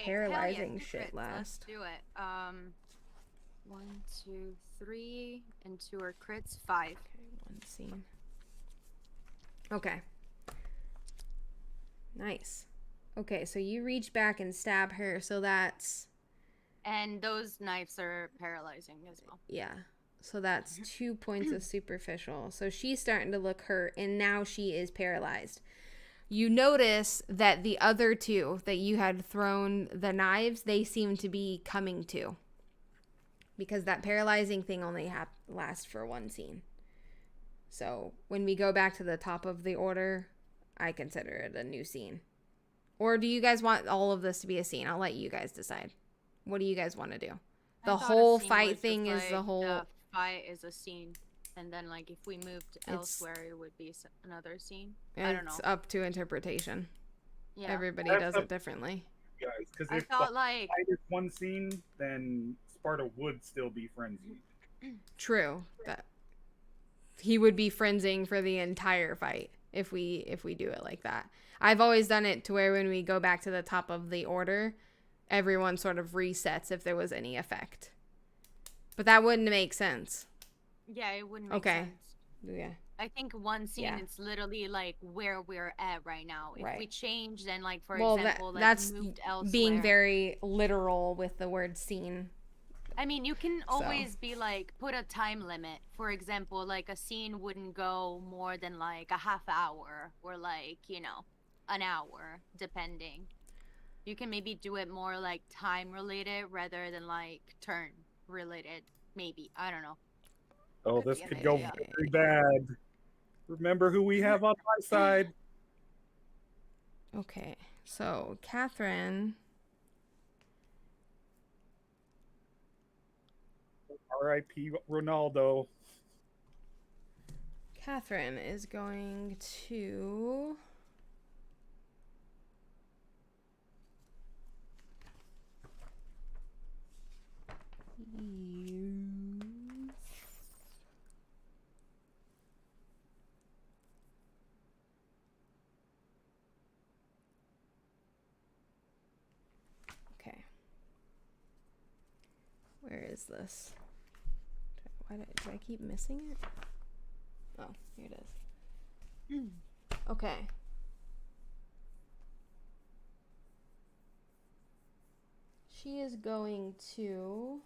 paralyzing shit last? Let's do it. 1, 2, 3, and 2 are crits. 5. Okay, one scene. Okay. Nice. Okay, so you reach back and stab her, so that's... And those knives are paralyzing as well. Yeah. So that's 2 points of superficial. So she's starting to look hurt, and now she is paralyzed. You notice that the other two that you had thrown the knives, they seem to be coming to. Because that paralyzing thing only lasts for one scene. So when we go back to the top of the order, I consider it a new scene. Or do you guys want all of this to be a scene? I'll let you guys decide. What do you guys want to do? The whole fight thing is the whole... The fight is a scene. And then, like, if we moved elsewhere, it would be another scene. I don't know. It's up to interpretation. Yeah. Everybody does it differently. Guys, because I if thought, the like... fight is one scene, then Sparta would still be frenzied. True. That he would be frenzying for the entire fight if we do it like that. I've always done it to where when we go back to the top of the order, everyone sort of resets if there was any effect. But that wouldn't make sense. Yeah, it wouldn't make sense. Yeah. I think one scene, it's literally like where we're at right now. If we change, then like, for example, like that's moved elsewhere. Being very literal with the word scene. I mean, you can always be like, put a time limit. For example, like a scene wouldn't go more than like a half hour or like, you know, an hour, depending. You can maybe do it more like time related rather than like turn related. Maybe. I don't know. Oh, this could go very bad. Remember who we have on my side. Okay, so Catherine. R.I.P. Ronaldo. Catherine is going to... Okay. Where is this? Why do I keep missing it? Oh, here it is. Okay. She is going to...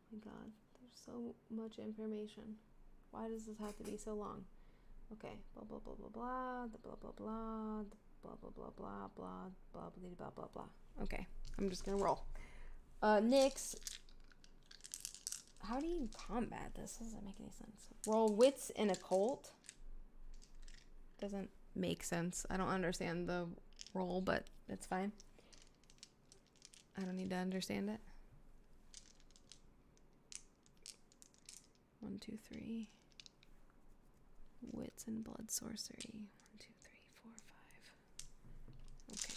Oh my god, there's so much information. Why does this have to be so long? Okay, blah blah blah blah blah, the blah blah blah, the blah blah blah blah blah blah blah blah blah blah. Okay, I'm just gonna roll. Nyx, how do you combat this? Doesn't make any sense. Roll wits in occult. Doesn't make sense. I don't understand the roll, but it's fine. I don't need to understand it. 1, 2, 3. Wits and blood sorcery. 1, 2, 3, 4, 5. Okay.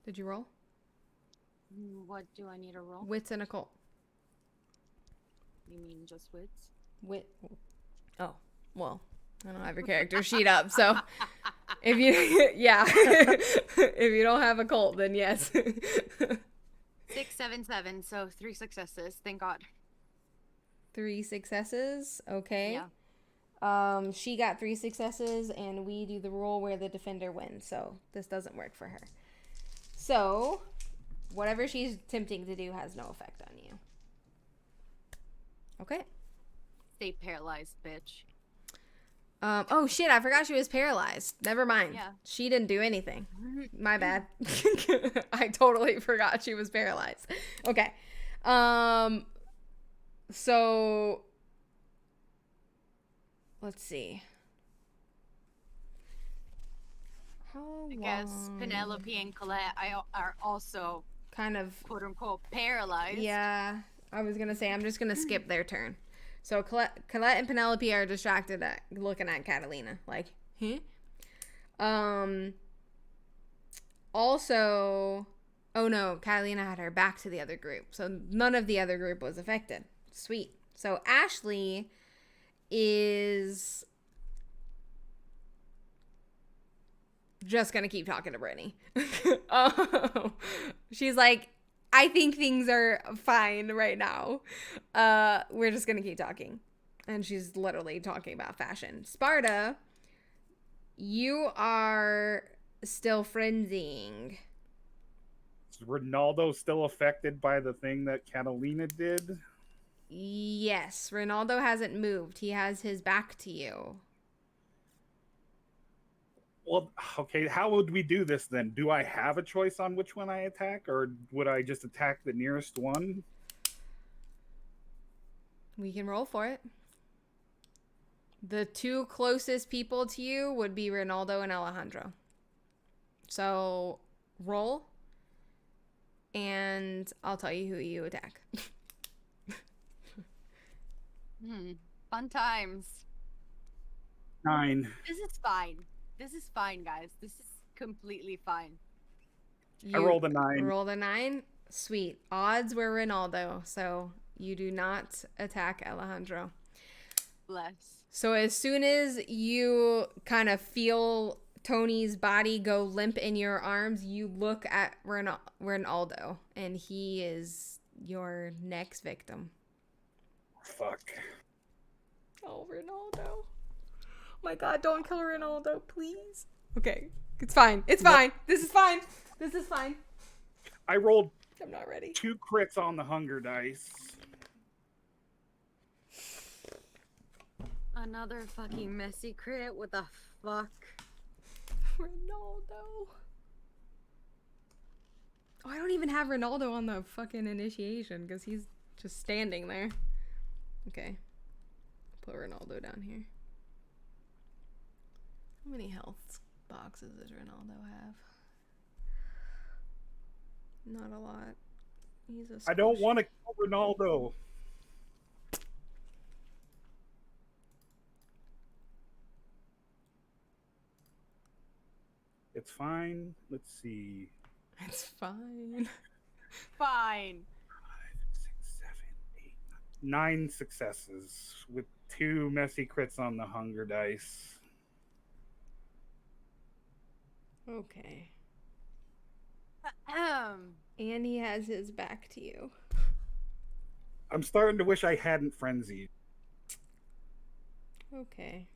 Did you roll? What do I need to roll? Wits and occult. You mean just wits? Wit. Oh, well, I don't have your character sheet up, so if you, if you don't have occult, then yes. 6, 7, 7. So 3 successes. Thank God. 3 successes. Okay. Yeah. She got 3 successes, and we do the roll where the defender wins. So this doesn't work for her. So whatever she's attempting to do has no effect on you. Okay. Stay paralyzed, bitch. Oh shit, I forgot she was paralyzed. Never mind. Yeah. She didn't do anything. My bad. I totally forgot she was paralyzed. Okay. So let's see. How I guess Penelope and Colette are also kind of quote unquote paralyzed. Yeah. I was gonna say I'm just gonna skip their turn. So Colette and Penelope are distracted at looking at Katalina, like, huh? also, oh no, Catalina had her back to the other group, so none of the other group was affected. Sweet. So Ashley is just gonna keep talking to Brittany. She's like, I think things are fine right now. We're just gonna keep talking. And she's literally talking about fashion. Sparta, you are still frenzying. Is Ronaldo still affected by the thing that Catalina did? Yes, Ronaldo hasn't moved. He has his back to you. Well, okay, how would we do this then? Do I have a choice on which one I attack, or would I just attack the nearest one? We can roll for it. The two closest people to you would be Ronaldo and Alejandro. So, roll, and I'll tell you who you attack. Fun times. 9. This is fine. This is fine, guys. This is completely fine. I rolled a 9. Rolled a 9? Sweet. Odds were Ronaldo, so you do not attack Alejandro. Bless. So as soon as you kind of feel Tony's body go limp in your arms, you look at Ronaldo, and he is your next victim. Fuck. Oh, Ronaldo. Oh my God, don't kill Ronaldo, please. Okay, it's fine. It's fine. This is fine. This is fine. I rolled I'm not ready. 2 crits on the hunger dice. Another fucking messy crit. What the fuck? Ronaldo. Oh, I don't even have Ronaldo on the fucking initiation because he's just standing there. Okay. Put Ronaldo down here. How many health boxes does Ronaldo have? Not a lot. He's a I don't squish. want to kill Ronaldo. It's fine. Let's see. It's fine. Fine. 5, 6, 7, 8, 9 successes with 2 messy crits on the hunger dice. Okay. Ahem. And he has his back to you. I'm starting to wish I hadn't frenzied. Okay.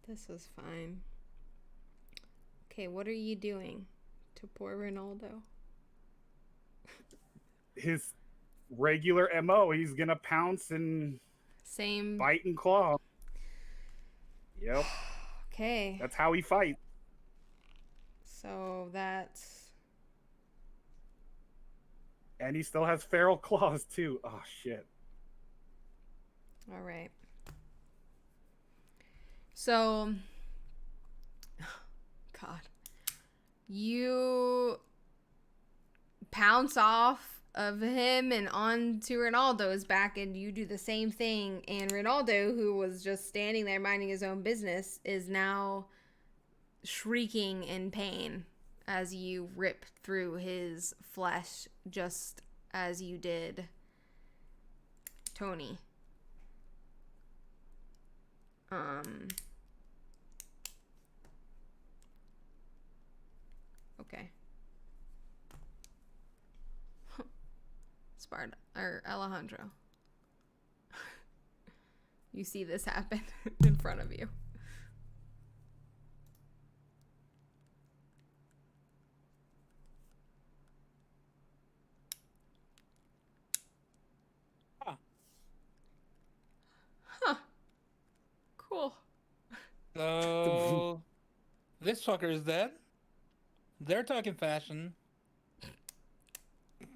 This is fine. Okay, what are you doing to poor Ronaldo? His regular MO, he's gonna pounce and Same. bite and claw. Yep, Okay. that's how he fights. So that's... And he still has feral claws too. Oh shit. All right. So... God. You pounce off of him and onto Ronaldo's back, and you do the same thing. And Ronaldo, who was just standing there minding his own business, is now shrieking in pain as you rip through his flesh, just as you did Tony. Okay. Sparta or Alejandro. You see this happen in front of you. Huh. Cool. So this fucker is dead. They're talking fashion.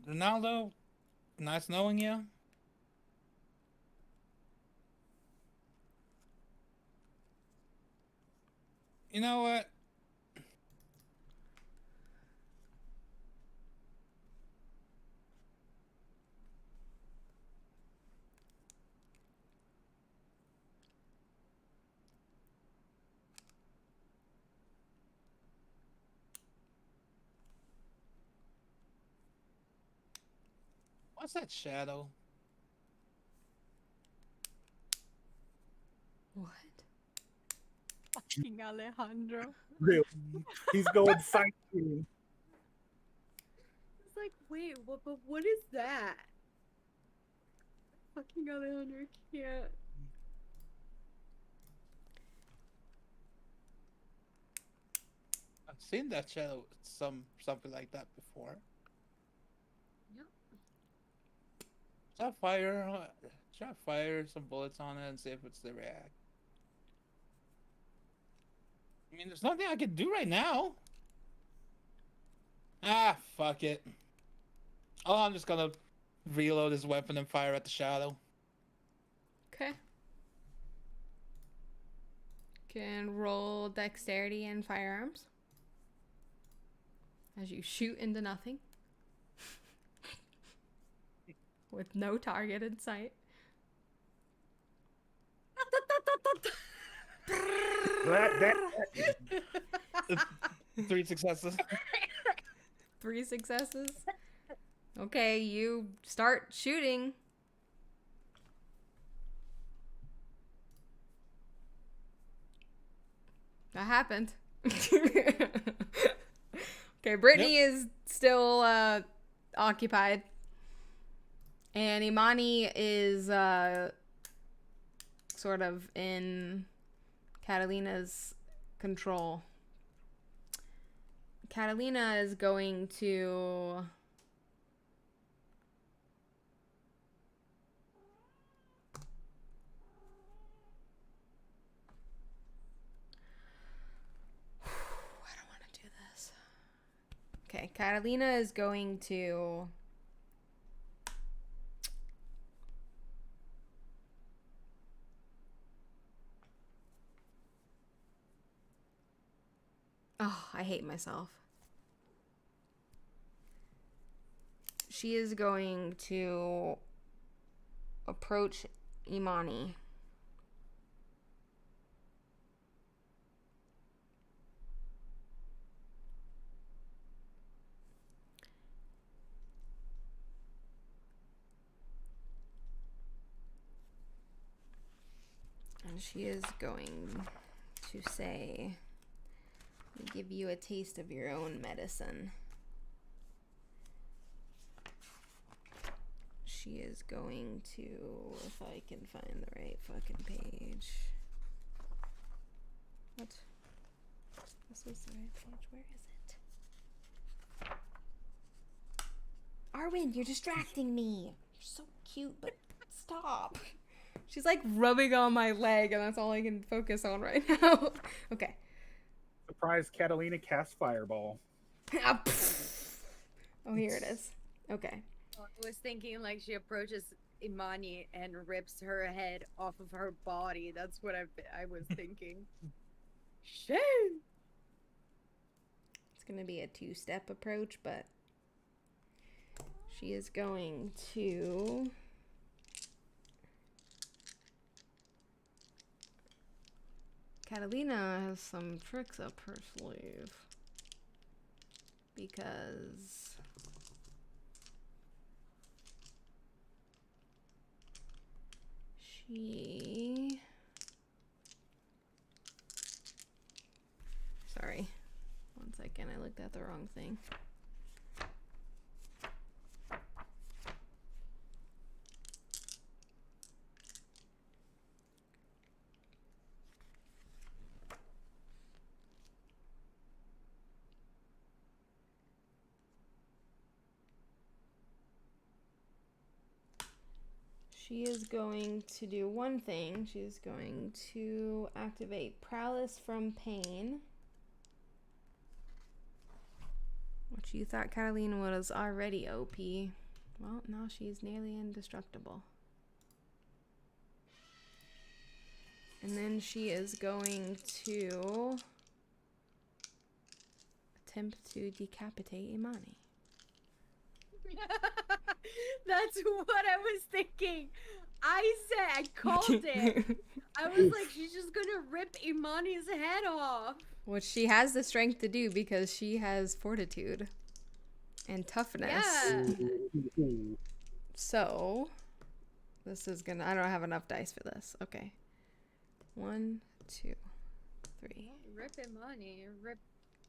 Ronaldo, nice knowing you. You know what? What's that shadow? What? Fucking Alejandro. Really? He's going sightseeing. It's like, wait, but what is that? Fucking Alejandro can't. I've seen that shadow, something like that before. Yep. Should I fire some bullets on it and see if it's the react? I mean, there's nothing I can do right now. Ah, fuck it. Oh, I'm just gonna reload his weapon and fire at the shadow. Okay. Can roll dexterity and firearms as you shoot into nothing with no target in sight. That 3 successes. 3 successes. Okay, you start shooting. That happened. Okay, Brittany is still occupied. And Imani is sort of in Catalina's control. Catalina is going to... I don't want to do this. Okay, Catalina is going to... Oh, I hate myself. She is going to approach Imani. And she is going to say, "Let me give you a taste of your own medicine." She is going to, if I can find the right fucking page. What? This is the right page. Where is it? Arwen, you're distracting me. You're so cute, but stop. She's like rubbing on my leg, and that's all I can focus on right now. Okay. surprise Catalina cast fireball. Oh, here it is. Okay. I was thinking like she approaches Imani and rips her head off of her body. That's what I was thinking. Shame. It's going to be a 2-step approach, but she is going to... Catalina has some tricks up her sleeve. Because... she... Sorry. One second, I looked at the wrong thing. She is going to do one thing. She's going to activate Prowess from Pain. Which you thought Catalina was already OP. Well, now she's nearly indestructible. And then she is going to attempt to decapitate Imani. That's what I was thinking. I called it. I was like, she's just gonna rip Imani's head off. Which she has the strength to do because she has fortitude and toughness. Yeah. Ooh. So, this is gonna... I don't have enough dice for this. Okay. 1, 2, 3. Rip Imani, rip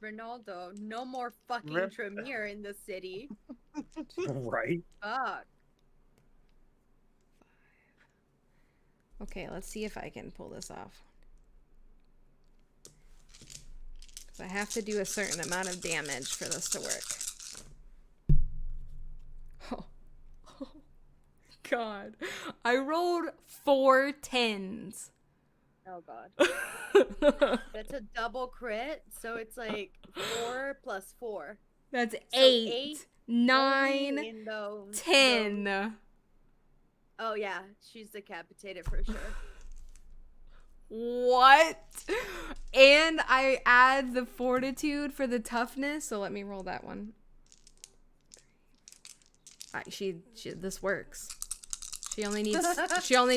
Ronaldo. No more fucking Rip- Tremere in the city. Right. Fuck. Okay, let's see if I can pull this off. Because I have to do a certain amount of damage for this to work. Oh. Oh. God. I rolled 4 10s. Oh god. That's a double crit, so it's like 4 plus 4. That's So 8, 8 9, only in those, 10. those- Oh yeah, she's decapitated for sure. What? And I add the fortitude for the toughness, so let me roll that one. She this works. She only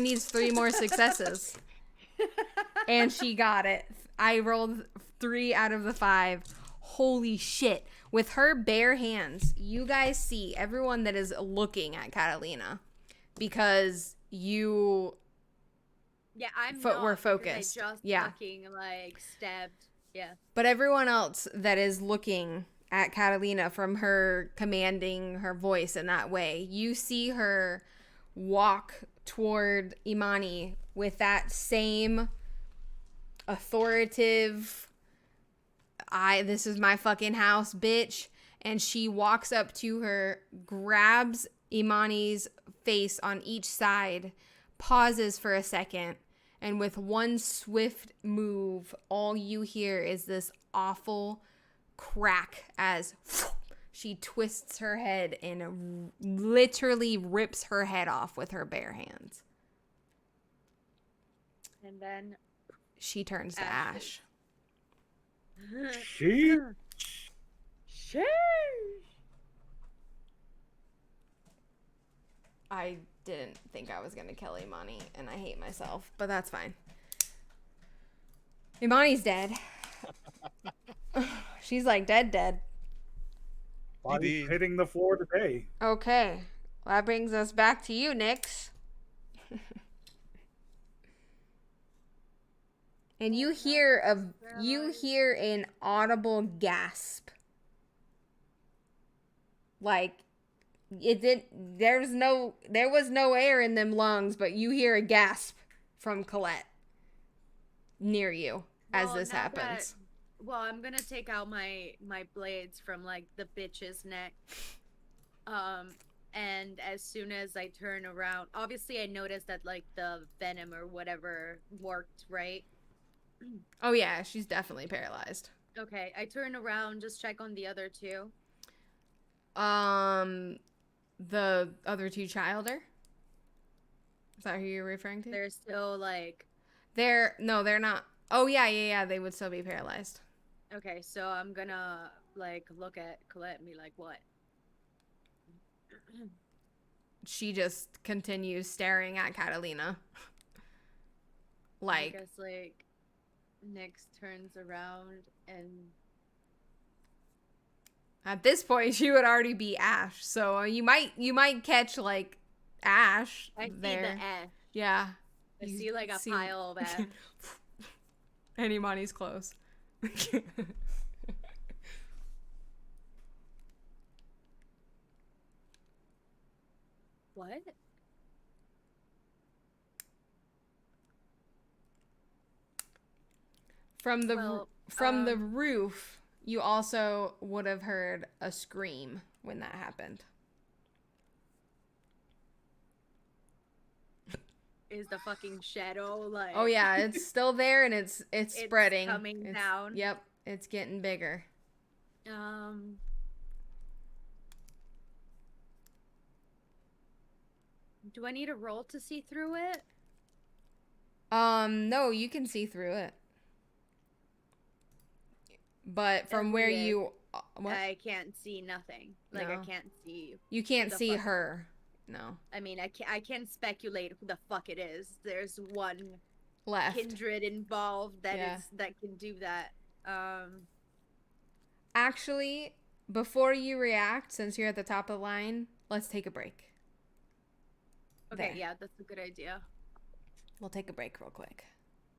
needs 3 more successes. And she got it. I rolled 3 out of the 5. Holy shit. With her bare hands, you guys see everyone that is looking at Catalina because you Yeah, I'm we're not, because focused. I just Yeah. fucking like stabbed. Yeah. But everyone else that is looking at Catalina from her commanding her voice in that way, you see her walk toward Imani with that same authoritative, this is my fucking house, bitch. And she walks up to her, grabs Imani's face on each side, pauses for a second, and with one swift move, all you hear is this awful crack as she twists her head and literally rips her head off with her bare hands. And then She turns to Ashes. ash. She. Sheesh. I didn't think I was going to kill Imani, and I hate myself, but that's fine. Imani's dead. She's like dead. Body's Indeed. hitting the floor today. Okay. Well, that brings us back to you, Nyx. And you hear an audible gasp. Like there was no air in them lungs, but you hear a gasp from Colette near you as this now happens. Well, I'm gonna take out my blades from like the bitch's neck. And as soon as I turn around, obviously I noticed that like the venom or whatever worked, right? Oh yeah, she's definitely paralyzed. Okay, I turn around, just check on the other two. The other 2 childer? Is that who you're referring to? They're still like, They're not. Oh yeah, they would still be paralyzed. okay, so I'm gonna like look at Colette and be like, what? She just continues staring at Catalina. I guess like Nyx turns around and At this point, she would already be Ash. So you might catch like Ash I there. see the ash. Yeah. I You see like a pile of ash. And Imani's close. What? From the Well, the roof, you also would have heard a scream when that happened. Is the fucking shadow like? Oh yeah, it's still there and it's spreading. Coming down. Yep, it's getting bigger. Do I need a roll to see through it? No, you can see through it. But from That's where weird. you what? I can't see nothing. Like I No. can't see. You can't the see fuck? her. No. I mean, I can speculate who the fuck it is. There's one Left. kindred involved that Yeah. that can do that. Actually, before you react, since you're at the top of the line, let's take a break. Okay, There. yeah, that's a good idea. We'll take a break real quick.